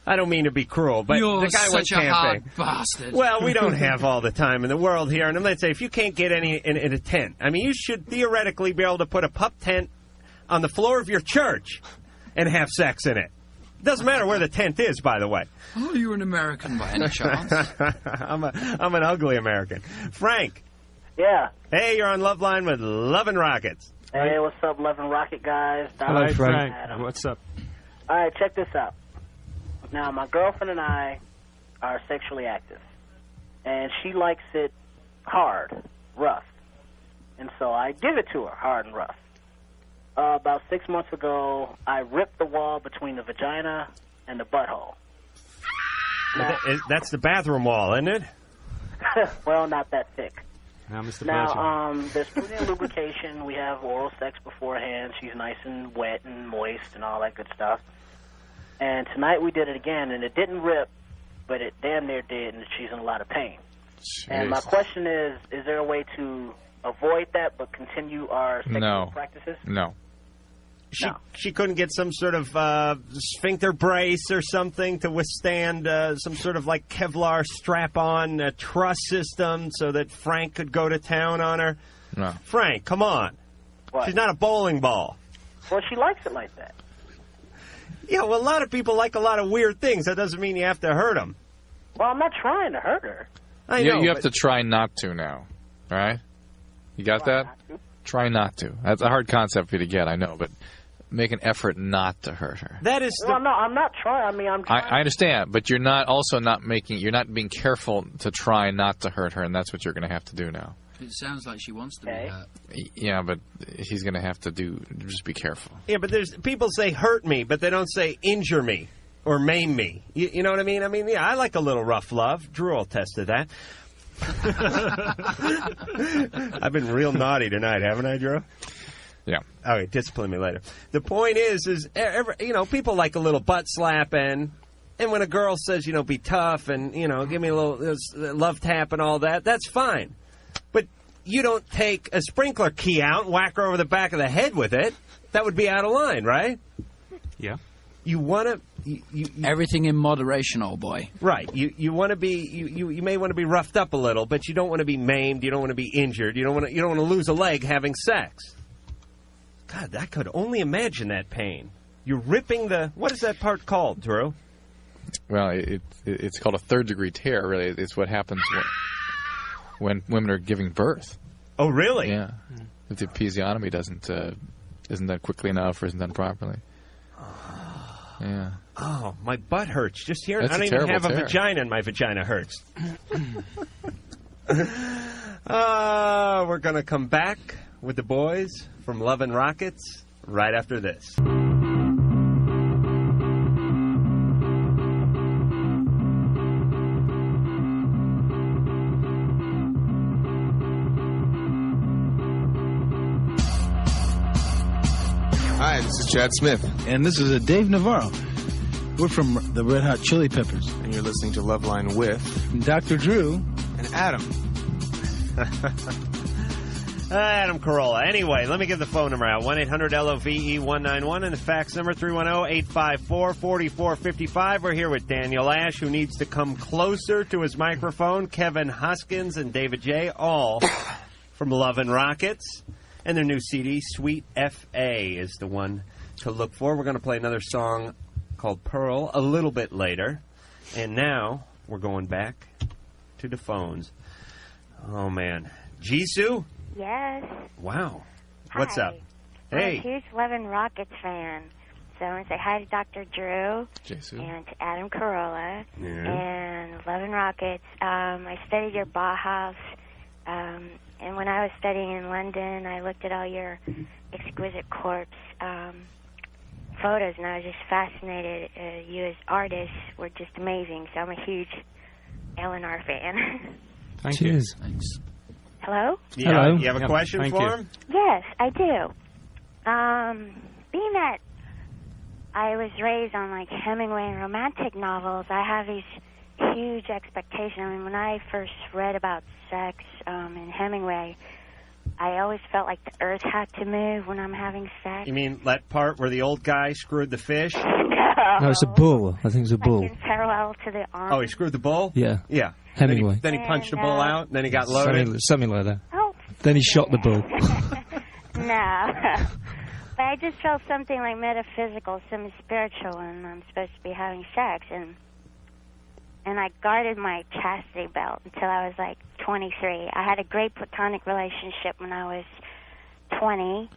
I don't mean to be cruel, but You're the guy went such a hard camping. bastard. Well, we don't have all the time in the world here. And let's say, if you can't get any in a tent, I mean, you should theoretically be able to put a pup tent on the floor of your church and have sex in it. Doesn't matter where the tent is, by the way. Oh, you're an American by any chance? I'm an ugly American. Frank. Yeah. Hey, you're on Loveline with Lovin' Rockets. Hey, what's up, Love and Rocket guys? Hello, Don, Frank. Adam. What's up? All right, check this out. Now, my girlfriend and I are sexually active, and she likes it hard, rough. And so I give it to her, hard and rough. About 6 months ago, I ripped the wall between the vagina and the butthole. That's the bathroom wall, isn't it? Well, not that thick. Now, Mr. Now, there's plenty of lubrication. We have oral sex beforehand. She's nice and wet and moist and all that good stuff. And tonight we did it again, and it didn't rip, but it damn near did, and she's in a lot of pain. Jeez. And my question is there a way to avoid that but continue our sexual practices? No. She couldn't get some sort of sphincter brace or something to withstand some sort of like Kevlar strap-on truss system so that Frank could go to town on her? No. Frank, come on. What? She's not a bowling ball. Well, she likes it like that. Yeah, well, a lot of people like a lot of weird things. That doesn't mean you have to hurt them. Well, I'm not trying to hurt her. I know, you have to try not to now, all right? You got that? Try not to. That's a hard concept for you to get, I know, but make an effort not to hurt her. That is. Well, no, I'm not trying. I mean, I'm trying. I understand, but you're not being careful to try not to hurt her, and that's what you're going to have to do now. It sounds like she wants to be hurt. Yeah, but he's going to have to just be careful. Yeah, but there's people say hurt me, but they don't say injure me or maim me. You know what I mean? I mean, yeah, I like a little rough love. Drew will attest to that. I've been real naughty tonight, haven't I, Drew? Yeah. All right, discipline me later. The point is people like a little butt slapping, and when a girl says, be tough and, give me a little love tap and all that, that's fine. But you don't take a sprinkler key out and whack her over the back of the head with it. That would be out of line, right? Yeah. You want to... Everything in moderation, old boy. Right. You want to be... You may want to be roughed up a little, but you don't want to be maimed. You don't want to be injured. You don't want to lose a leg having sex. God, I could only imagine that pain. You're ripping the... What is that part called, Drew? Well, it's called a third-degree tear, really. It's what happens when women are giving birth. Oh, really? Yeah. If the episiotomy isn't done quickly enough or isn't done properly. Yeah. Oh, my butt hurts. Just hearing... That's I don't a even terrible have a tear. vagina, and my vagina hurts. We're going to come back with the boys from Lovin' Rockets right after this. Hi, this is Chad Smith. And this is Dave Navarro. We're from the Red Hot Chili Peppers. And you're listening to Loveline with Dr. Drew and Adam. Adam Carolla. Anyway, let me give the phone number out. 1-800-LOVE-191 and the fax number 310-854-4455. We're here with Daniel Ash, who needs to come closer to his microphone. Kevin Hoskins and David J., all from Lovin' Rockets. And their new CD, Sweet F.A., is the one to look for. We're going to play another song called Pearl a little bit later. And now we're going back to the phones. Oh, man. Jisoo? Yes. Wow. What's Hi. up? Hey. I'm a huge Lovin' Rockets fan. So I want to say hi to Dr. Drew Jisoo. and to Adam Carolla Yeah. and Lovin' Rockets. I studied your Bauhaus. And when I was studying in London, I looked at all your exquisite corpse photos, and I was just fascinated. You as artists were just amazing, so I'm a huge L&R fan. Thank you. Thanks. Hello? Yeah, Hello. you have a question thank for you. him? Yes, I do. Being that I was raised on like Hemingway and romantic novels, I have these huge expectations. I mean, when I first read about sex in Hemingway, I always felt like the earth had to move when I'm having sex. You mean that part where the old guy screwed the fish? No, it's a bull. I think it's a bull. In parallel to the arm. Oh, he screwed the bull? Yeah. Yeah. Hemingway. Then he punched the bull out, and then he got loaded. Something like that. Oh. Then he shot the bull. No. But I just felt something like metaphysical, something spiritual, and I'm supposed to be having sex. And I guarded my chastity belt until I was like 23. I had a great platonic relationship when I was 20.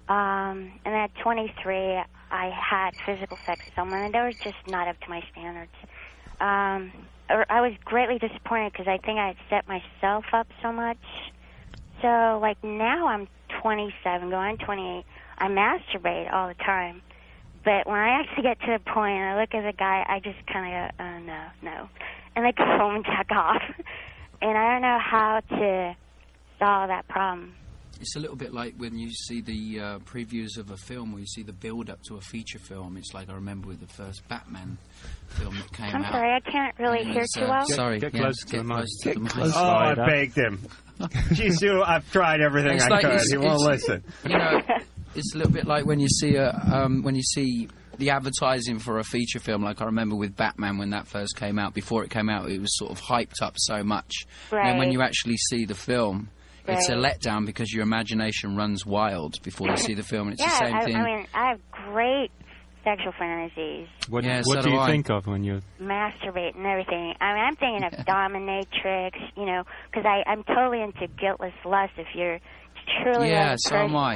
And at 23, I had physical sex with someone, and they were just not up to my standards. I was greatly disappointed because I think I had set myself up so much. So, like, now I'm 27, going on 28. I masturbate all the time. But when I actually get to the point and I look at the guy, I just kind of go, no. And I go home and jack off. And I don't know how to solve that problem. It's a little bit like when you see the previews of a film, where you see the build-up to a feature film. It's like I remember with the first Batman film that came out. I'm sorry, I can't really hear too well. Sorry, Get close to the mic. Oh, I begged him. Jisoo, I've tried everything I could. He won't listen. You know, it's a little bit like when you see the advertising for a feature film. Like I remember with Batman when that first came out. Before it came out, it was sort of hyped up so much. Right. And when you actually see the film, it's a letdown because your imagination runs wild before you see the film. And it's the same thing. I mean, I have great sexual fantasies. What do you think of when you're... Masturbate and everything. I mean, I'm thinking of dominatrix, you know, because I'm totally into guiltless lust if you're truly... Yeah, so am I.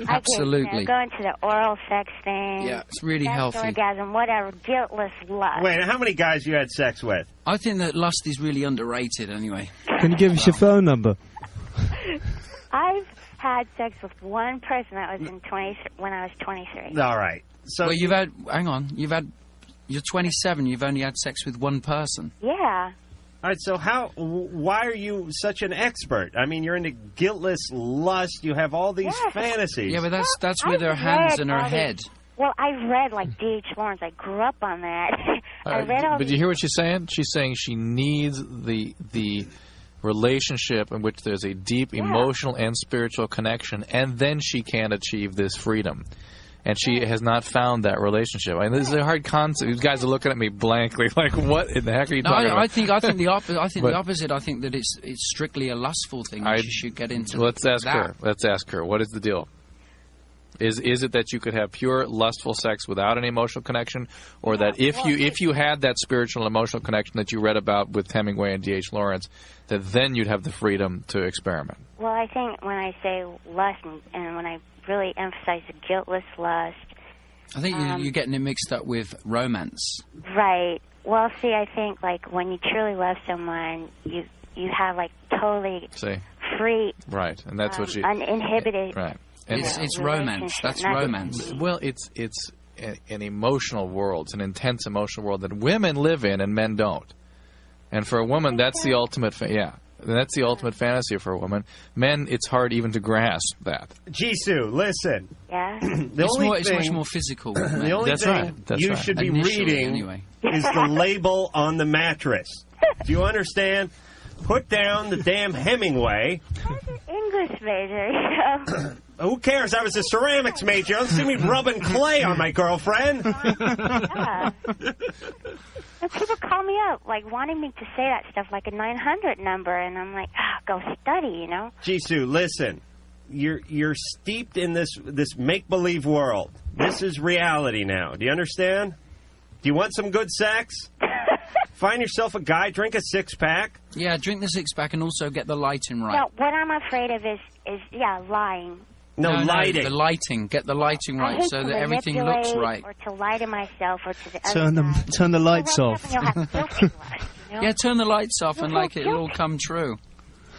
Absolutely. I could, go into the oral sex thing. Yeah, it's really healthy. Orgasm, whatever, guiltless lust. Wait, how many guys you had sex with? I think that lust is really underrated anyway. Can you give us your phone number? I've had sex with one person that was when I was 23. All right. So well, you're 27, you've only had sex with one person. Yeah. All right, so why are you such an expert? I mean, you're into guiltless lust. You have all these fantasies. Yeah, but that's with her hands and her head. Well, I read, like, D.H. Lawrence. I grew up on that. I read all But you hear what she's saying? She's saying she needs the relationship in which there's a deep emotional and spiritual connection, and then she can achieve this freedom. And she has not found that relationship. I mean, this is a hard concept. These guys are looking at me blankly, like, "What in the heck are you talking about?" I think the opposite. I think the opposite. I think that it's strictly a lustful thing. She should get into. Let's ask her. Let's ask her. What is the deal? Is it that you could have pure lustful sex without any emotional connection, or that if you had that spiritual and emotional connection that you read about with Hemingway and D.H. Lawrence, that then you'd have the freedom to experiment? Well, I think when I say lust and when I really emphasize the guiltless lust, I think you're getting it mixed up with romance. Right. Well, see, I think like when you truly love someone, you have like totally free. Right, and that's what she uninhibited. Right. It's romance. That's romance. Well, it's an emotional world. It's an intense emotional world that women live in and men don't. And for a woman, that's the ultimate. That's the ultimate fantasy for a woman. Men, it's hard even to grasp that. Jisoo, listen. Yeah. It's much more physical. The only thing you should be reading is the label on the mattress. Do you understand? Put down the damn Hemingway. I was an English major, you know. Who cares? I was a ceramics major. Don't see me rubbing clay on my girlfriend. Yeah. And people call me up, like, wanting me to say that stuff, like a 900 number, and I'm like, go study, you know? Jisoo, listen. You're steeped in this make-believe world. This is reality now. Do you understand? Do you want some good sex? Find yourself a guy, drink a six-pack. Yeah, drink the six-pack and also get the lighting right. No, what I'm afraid of is lying. No, lighting. The lighting. Get the lighting right so that everything looks right. Or to lie to myself or to the Turn the lights off. Yeah, turn the lights off and it'll all come true.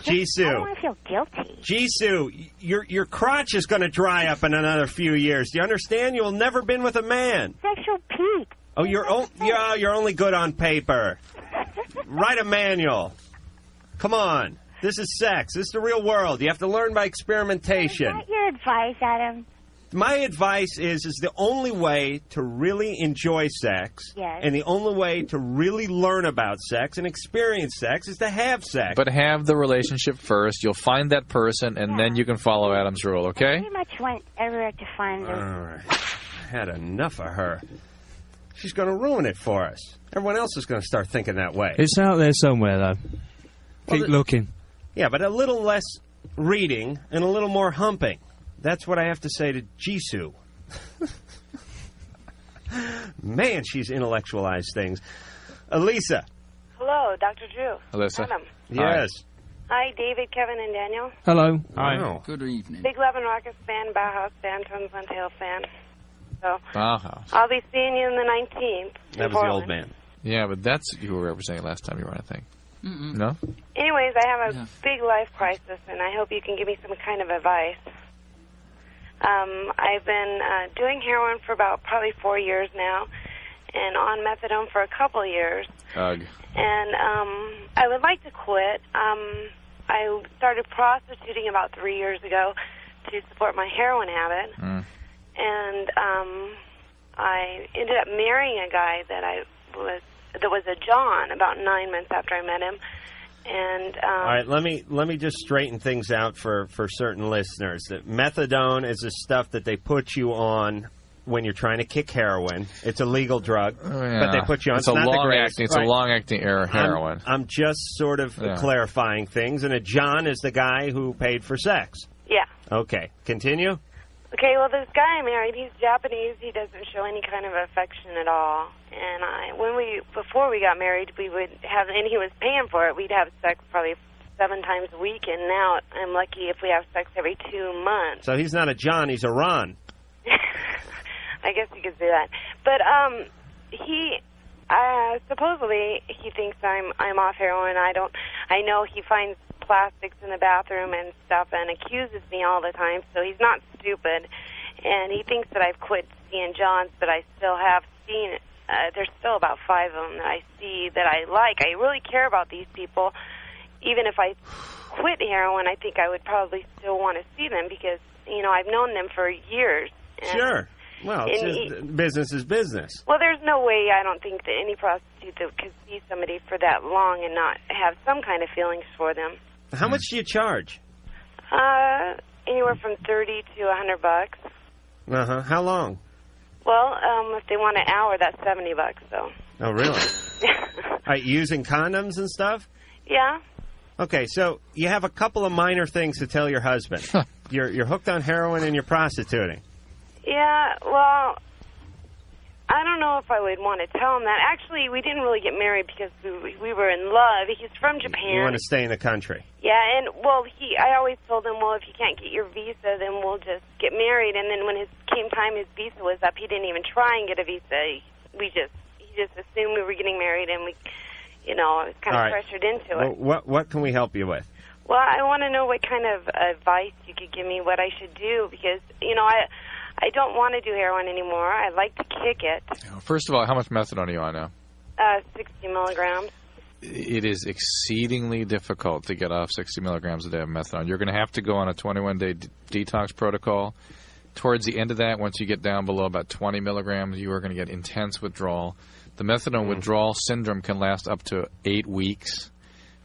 Jisoo. I don't want to feel guilty. Jisoo, your crotch is going to dry up in another few years. Do you understand? You'll never been with a man. Sexual peak. Oh, you're only good on paper. Write a manual. Come on. This is sex. This is the real world. You have to learn by experimentation. What's your advice, Adam? My advice is the only way to really enjoy sex and the only way to really learn about sex and experience sex is to have sex. But have the relationship first. You'll find that person, and then you can follow Adam's rule, okay? I pretty much went everywhere to find her. All right. I had enough of her. She's going to ruin it for us. Everyone else is going to start thinking that way. It's out there somewhere, though. Keep looking. Yeah, but a little less reading and a little more humping. That's what I have to say to Jisoo. Man, she's intellectualized things. Elisa. Hello, Dr. Drew. Alyssa. Adam. Yes. Hi, David, Kevin, and Daniel. Hello. Hi. Good evening. Big Love and Rockets fan, Bauhaus fan, Twins on Tail fan. So Bauhaus. I'll be seeing you on the 19th. That was the old man. Yeah, but that's you were representing last time you were on, I think. No? Anyways, I have a big life crisis, and I hope you can give me some kind of advice. I've been doing heroin for about probably 4 years now, and on methadone for a couple years. Ugh. And I would like to quit. I started prostituting about 3 years ago to support my heroin habit. And I ended up marrying a guy that was a John about 9 months after I met him. And all right, let me just straighten things out for certain listeners. That methadone is the stuff that they put you on when you're trying to kick heroin. It's a legal drug, but they put you on. It's a long-acting. It's a Right. long-acting heroin. I'm just sort of clarifying things. And a John is the guy who paid for sex. yeah. Okay, continue. Okay, well, this guy I married, he's Japanese. He doesn't show any kind of affection at all. And before we got married, we would have, and he was paying for it. We'd have sex probably 7 times a week. And now I'm lucky if we have sex every 2 months. So he's not a John, he's a Ron. I guess you could say that. But he supposedly he thinks I'm off heroin. I know he finds plastics in the bathroom and stuff and accuses me all the time. So he's not stupid, and he thinks that I've quit seeing Johns, but I still have seen. There's still about 5 of them that I see that I like. I really care about these people. Even if I quit heroin, I think I would probably still want to see them because I've known them for years. Sure. Well, it's just, business is business. Well, there's no way I don't think that any prostitute that could see somebody for that long and not have some kind of feelings for them. How much do you charge? Anywhere from $30 to $100. How long? Well, if they want an hour, that's $70. So. Oh, really? All right, using condoms and stuff? Yeah. Okay, so you have a couple of minor things to tell your husband. You're hooked on heroin and you're prostituting. Yeah, well, I don't know if I would want to tell him that. Actually, we didn't really get married because we were in love. He's from Japan. You want to stay in the country. Yeah, and, well, I always told him, well, if you can't get your visa, then we'll just get married. And then when came time his visa was up, he didn't even try and get a visa. He just assumed we were getting married, and we, I was kind of pressured into it. Well, what can we help you with? Well, I want to know what kind of advice you could give me, what I should do, because, I don't want to do heroin anymore. I like to kick it. First of all, how much methadone are you on now? 60 milligrams. It is exceedingly difficult to get off 60 milligrams a day of methadone. You're going to have to go on a 21-day detox protocol. Towards the end of that, once you get down below about 20 milligrams, you are going to get intense withdrawal. The methadone withdrawal syndrome can last up to 8 weeks.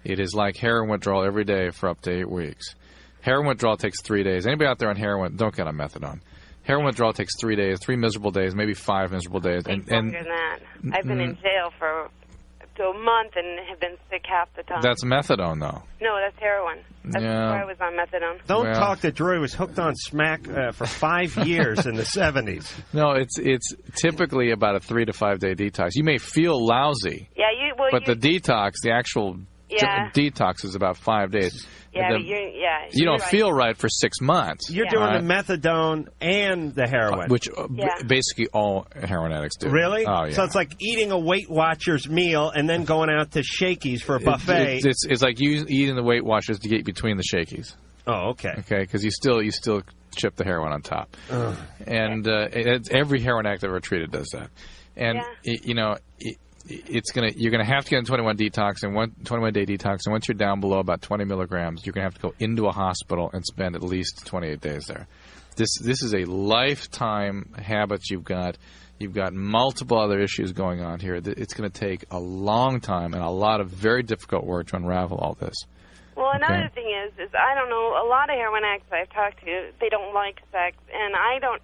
It is like heroin withdrawal every day for up to 8 weeks. Heroin withdrawal takes 3 days. Anybody out there on heroin, don't get on methadone. Heroin withdrawal takes 3 days, 3 miserable days, maybe 5 miserable days. Longer than that. I've been in jail for a month and have been sick half the time. That's methadone, though. No, that's heroin. That's why I was on methadone. Don't talk to Drew. He was hooked on smack for 5 years in the 70s. No, it's typically about a 3 to 5 day detox. You may feel lousy, yeah, but the detox, the actual detox is about 5 days. Yeah, you don't feel right for 6 months. You're doing the methadone and the heroin. Which basically all heroin addicts do. Really? Oh, yeah. So it's like eating a Weight Watchers meal and then going out to Shakey's for a buffet. It's like you eating the Weight Watchers to get between the Shakey's. Oh, okay. Okay, because you still chip the heroin on top. And every heroin addict I've ever treated does that. And, you're gonna have to get a 21-day detox, and 21-day detox, and once you're down below about 20 milligrams, you're gonna have to go into a hospital and spend at least 28 days there. This is a lifetime habit you've got. You've got multiple other issues going on here. It's going to take a long time and a lot of very difficult work to unravel all this. Well, another thing is I don't know, a lot of heroin addicts I've talked to, they don't like sex, and I don't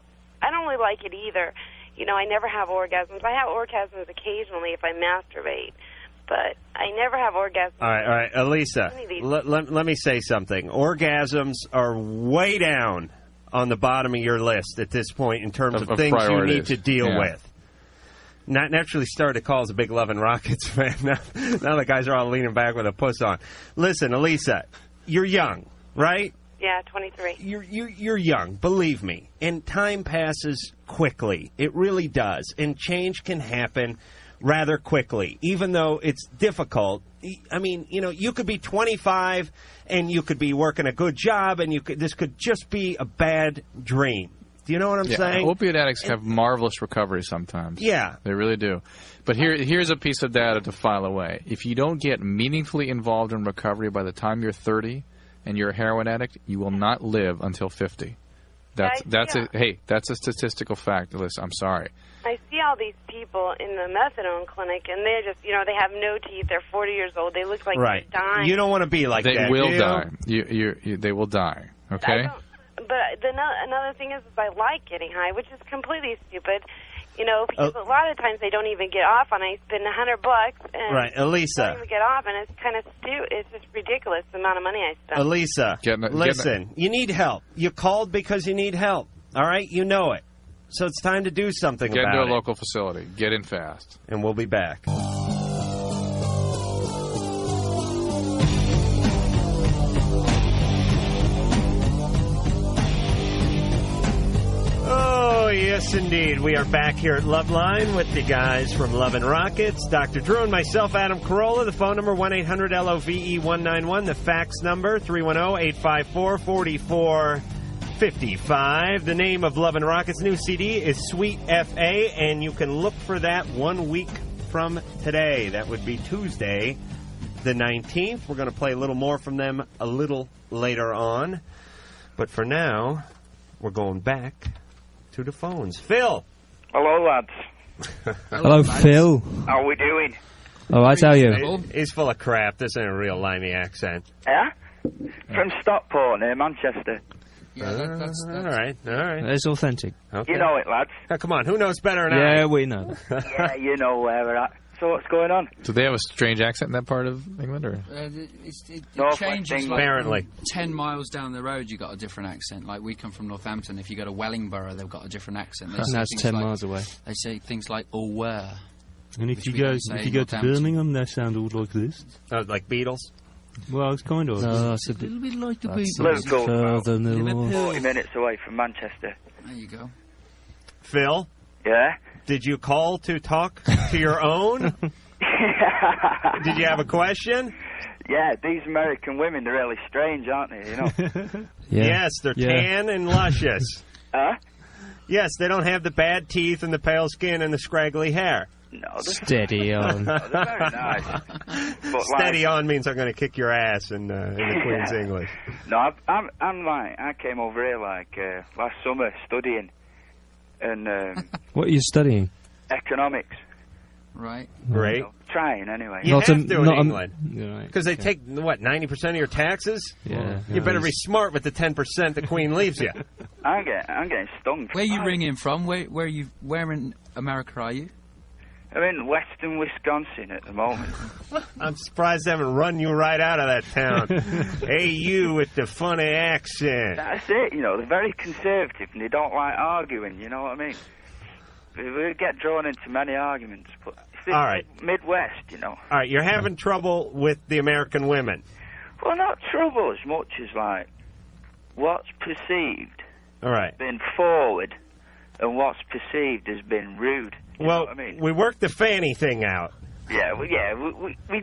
really like it either. You know, I never have orgasms. I have orgasms occasionally if I masturbate, but I never have orgasms. All right, Elisa, let me say something. Orgasms are way down on the bottom of your list at this point in terms of things you need to deal with. Not naturally started to call as a big Love and Rockets fan. Now the guys are all leaning back with a puss on. Listen, Elisa, you're young, right? Yeah, 23. You're young, believe me. And time passes quickly. It really does. And change can happen rather quickly, even though it's difficult. I mean, you know, you could be 25 and you could be working a good job, and this could just be a bad dream. Do you know what I'm saying? Opiate addicts have marvelous recovery sometimes. Yeah. They really do. But here's a piece of data to file away. If you don't get meaningfully involved in recovery by the time you're 30 and you're a heroin addict, you will not live until 50. That's a statistical fact, Alyssa. I'm sorry. I see all these people in the methadone clinic, and they're just, you know, they have no teeth. They're 40 years old. They look like they're dying. You don't want to be like that. They will die. They will die. Okay? But another thing is I like getting high, which is completely stupid. You know, because a lot of times they don't even get off, and I spend $100, and Elisa. don't even get off, and it's kind of stupid. It's just ridiculous the amount of money I spend. Elisa, listen, you need help. You called because you need help. All right, you know it. So it's time to do something about it. Get into a local facility. Get in fast. And we'll be back. Oh, yes, indeed. We are back here at Loveline with the guys from Love and Rockets. Dr. Drew and myself, Adam Carolla. The phone number, 1-800-LOVE-191. The fax number, 310-854-4455. The name of Love and Rockets' new CD is Sweet F.A., and you can look for that 1 week from today. That would be Tuesday, the 19th. We're going to play a little more from them a little later on. But for now, we're going back to the phones. Phil. Hello, lads. Hello, Phil. How are we doing? All right, how are you? He's full of crap. This ain't a real limey accent. Yeah? From Stockport, near Manchester. Yeah, that's all right. It's authentic. Okay. You know it, lads. Now, come on, who knows better than I? Yeah, we know. Yeah, you know where we're at. So what's going on? Do they have a strange accent in that part of England, or? It England. changes. Like Apparently. 10 miles down the road, you got a different accent. Like we come from Northampton. If you go to Wellingborough, they've got a different accent. And that's 10 miles away. They say things like "oh where." And if you go to Birmingham, they sound all like this. Like Beatles. Well, it's kind of. It's a little bit like the Beatles. Liverpool, further north. 40 minutes away from Manchester. There you go. Phil? Yeah? Did you call to talk to your own? Did you have a question? Yeah, these American women, they're really strange, aren't they, you know? Yes, they're tan and luscious. Huh? Yes, they don't have the bad teeth and the pale skin and the scraggly hair. No, Steady on. No, they're very nice. But Steady on means I'm going to kick your ass in the Queen's English. No, I came over here last summer studying, and What are you studying? economics. Right. Great. You know, trying anyway. You have to in England. Right. Because they take, what, 90% of your taxes? Yeah. You better be smart with the 10% the Queen leaves you. I'm getting stung. Where are you ringing from? Where in America are you? I'm in western Wisconsin at the moment. I'm surprised they haven't run you right out of that town. Hey, you with the funny accent. That's it, you know. They're very conservative and they don't like arguing, you know what I mean? We get drawn into many arguments, but it's All right. Midwest, you know. All right, you're having trouble with the American women. Well, not trouble as much as, like, what's perceived All right. has been forward and what's perceived has been rude. You know what I mean? We worked the fanny thing out. Yeah, we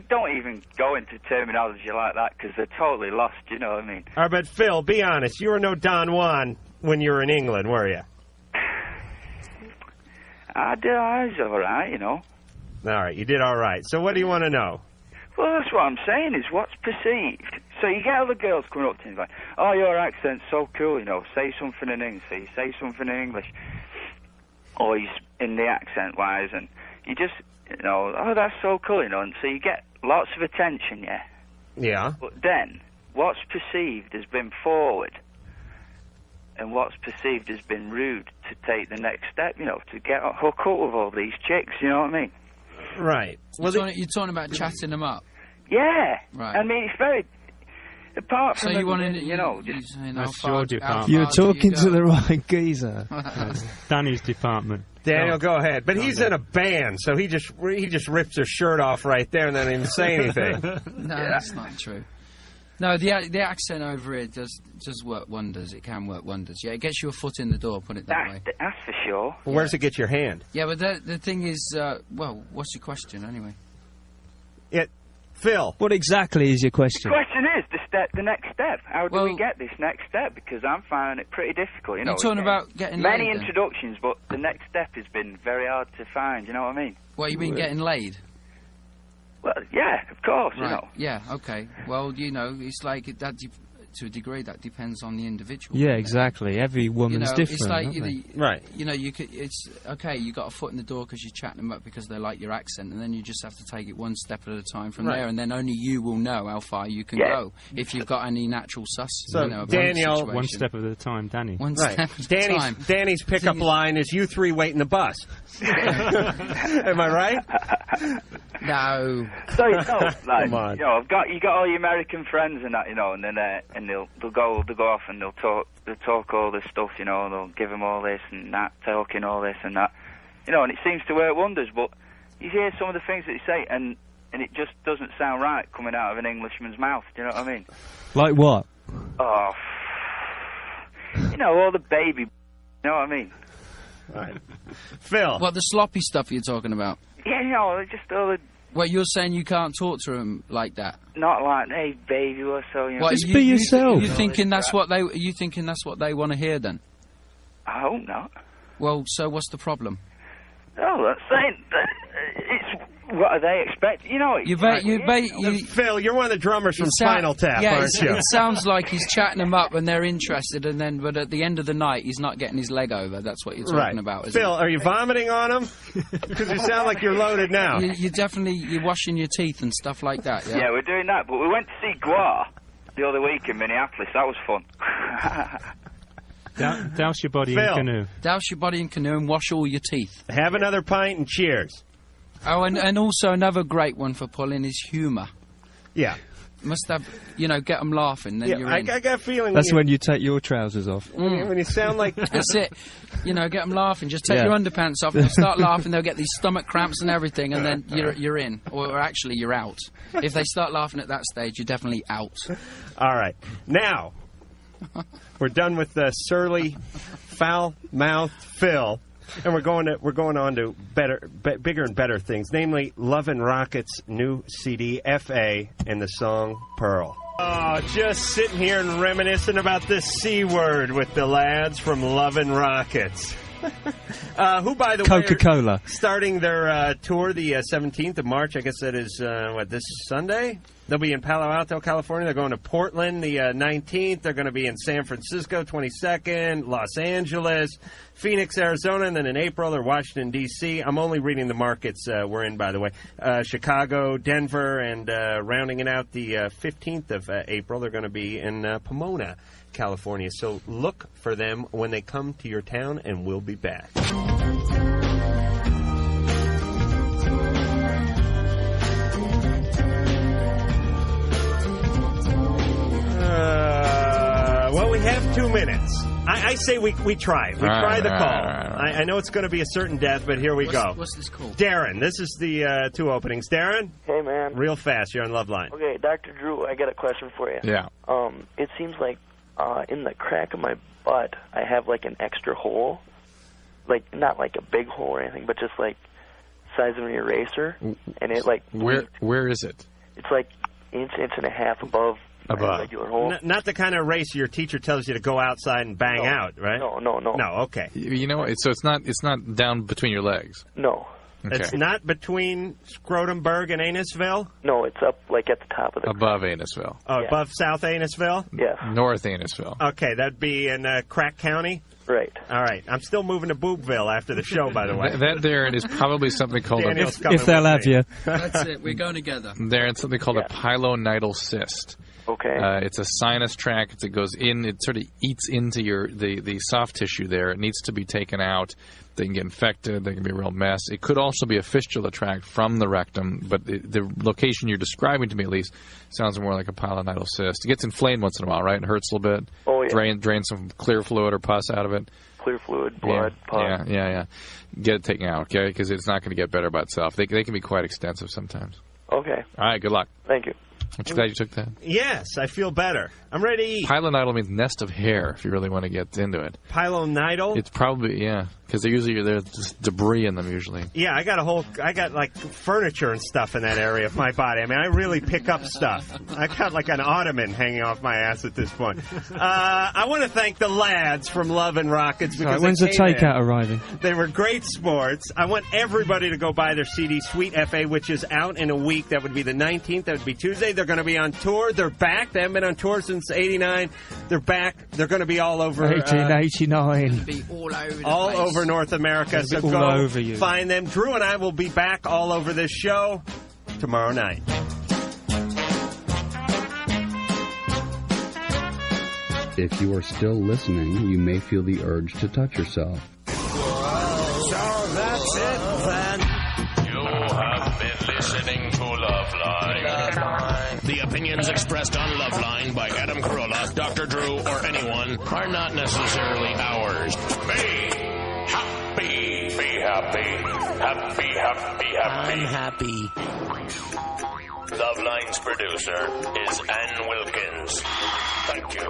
don't even go into terminology like that because they're totally lost, you know what I mean? All right, but Phil, be honest. You were no Don Juan when you were in England, were you? I was all right, you know. All right, you did all right. So what do you want to know? Well, that's what I'm saying, is what's perceived. So you get other girls coming up to you like, oh, your accent's so cool, you know, say something in English. So you say something in English. Or he's in the accent-wise, and you just, you know, oh, that's so cool, you know, and so you get lots of attention, yeah? Yeah. But then, what's perceived has been forward, and what's perceived has been rude to take the next step, you know, to get hook up with all these chicks, you know what I mean? Right. Well, you're talking about chatting them up. Yeah. Right. I mean, it's very... Apart So from you wanted, you know, just... That's your department. You're talking to the right geezer. That's Danny's department. Daniel, go ahead. But he's in a band, so he just rips his shirt off right there and doesn't even say anything. No, that's not true. No, the accent over here does work wonders. It can work wonders. Yeah, it gets you a foot in the door, put it that way. That's for sure. Well, where's it get your hand? Yeah, but the thing is, well, what's your question anyway? Phil. What exactly is your question? The question is the next step. How do we get this next step? Because I'm finding it pretty difficult. You know, You're talking about getting many laid, then? introductions, but the next step has been very hard to find. You know what I mean? What, you mean getting laid? Well, yeah, of course. Right. You know. Yeah. Okay. Well, you know, it's like that. To a degree, that depends on the individual. Yeah, exactly. Every woman's different. It's like, aren't they? Right. You know, it's okay. You got a foot in the door because you're chatting them up because they like your accent, and then you just have to take it one step at a time from Right. there, and then only you will know how far you can go if you've got any natural sus. So, you know, Daniel, one step at a time, Danny. One step at a time. Danny's pickup line is "You three wait in the bus." Am I right? No. So you know, like, Come on. you know, you got all your American friends and that, you know, and then and they'll go off and they'll talk all this stuff, you know, they'll give them all this and that, talking all this and that, you know, and it seems to work wonders. But you hear some of the things that they say, and it just doesn't sound right coming out of an Englishman's mouth. Do you know what I mean? Like what? Oh, you know, all the baby. You know what I mean? Right. Phil. What, the sloppy stuff you're talking about? Yeah, you know, just all the. Well, you're saying you can't talk to them like that. Not like, hey, baby, or so. You know. Just be yourself. You thinking that's what they want to hear then? I hope not. Well, so what's the problem? Oh, that's saying it's what are they expecting? You know, Phil, you're one of the drummers from Spinal Tap, aren't you? It sounds like he's chatting them up and they're interested, but at the end of the night, he's not getting his leg over. That's what you're talking about, isn't Phil, it? are you vomiting on him? Because you sound like you're loaded now. You're washing your teeth and stuff like that, yeah? Yeah, we're doing that, but we went to see Gua the other week in Minneapolis. That was fun. Douse your body in canoe. Douse your body in canoe and wash all your teeth. Have another pint and cheers. Oh, and also another great one for pulling is humour. Yeah. Must have, get them laughing, then you're in. I got a feeling... That's when you take your trousers off. When you sound like... That's it. Get them laughing. Just take your underpants off, they'll start laughing, they'll get these stomach cramps and everything, and then you're in. Or actually, you're out. If they start laughing at that stage, you're definitely out. All right. Now, we're done with the surly, foul-mouthed Phil. And we're going on to bigger and better things, namely Love and Rocket's new CD, F.A., and the song Pearl. Oh, just sitting here and reminiscing about this C word with the lads from Love and Rockets. Who, by the way, Coca-Cola. Starting their tour the 17th of March. I guess that is, this Sunday? They'll be in Palo Alto, California. They're going to Portland the 19th. They're going to be in San Francisco, 22nd, Los Angeles, Phoenix, Arizona, and then in April they're Washington, D.C. I'm only reading the markets we're in, by the way. Chicago, Denver, and rounding it out the 15th of April, they're going to be in Pomona, California. So look for them when they come to your town, and we'll be back. Well, we have 2 minutes. I say we try. We try the call. I know it's going to be a certain death, but here we go. What's this called? Darren, this is the 2 openings. Darren? Hey, man. Real fast. You're on Loveline. Okay, Dr. Drew, I got a question for you. Yeah. It seems like in the crack of my butt, I have like an extra hole. Like, not like a big hole or anything, but just like size of an eraser. And it like... Where is it? It's like inch and a half above my regular hole. Not the kind of race your teacher tells you to go outside and bang out, right? No. No, okay. You know, so it's not down between your legs. No. Okay. It's not between Scrotumburg and Annisville? No, it's up like at the top of the. Above Annisville. Oh, Yeah. above South Annisville? Yes. North Annisville. Okay, that'd be in Crack County? Right. All right. I'm still moving to Boobville after the show, by the way. That there is probably something called Daniel's a... coming If they'll with have me. you. That's it. We're going together. There is something called a pilonidal cyst. Okay. It's a sinus tract that goes in. It sort of eats into the soft tissue there. It needs to be taken out. They can get infected. They can be a real mess. It could also be a fistula tract from the rectum, but the location you're describing to me, at least, sounds more like a pilonidal cyst. It gets inflamed once in a while, right? It hurts a little bit. Oh, yeah. Drain some clear fluid or pus out of it. Clear fluid, blood, pus. Yeah. Get it taken out, okay? Because it's not going to get better by itself. They can be quite extensive sometimes. Okay. All right, good luck. Thank you. Aren't you glad you took that? Yes, I feel better. I'm ready to eat. Pilonidal means nest of hair, if you really want to get into it. Pilonidal? It's probably, because there's just debris in them usually. Yeah, I got like furniture and stuff in that area of my body. I mean, I really pick up stuff. I got like an ottoman hanging off my ass at this point. I want to thank the lads from Love and Rockets. Because When's the they came takeout in. arriving? They were great sports. I want everybody to go buy their CD, Sweet FA, which is out in a week. That would be the 19th. That would be Tuesday. They're going to be on tour. They're back. They haven't been on tour since '89. They're back. They're going to be all over. 1889. Be all over the All place. over North America. So all go over you. find them. Drew and I will be back all over this show tomorrow night. If you are still listening, you may feel the urge to touch yourself. So that's it then. You have been listening to Loveline. The opinions expressed on Loveline by Adam Carolla, Dr. Drew, or anyone are not necessarily ours. Be happy. Be happy. Happy, happy, happy. I'm happy. Loveline's producer is Ann Wilkins. Thank you.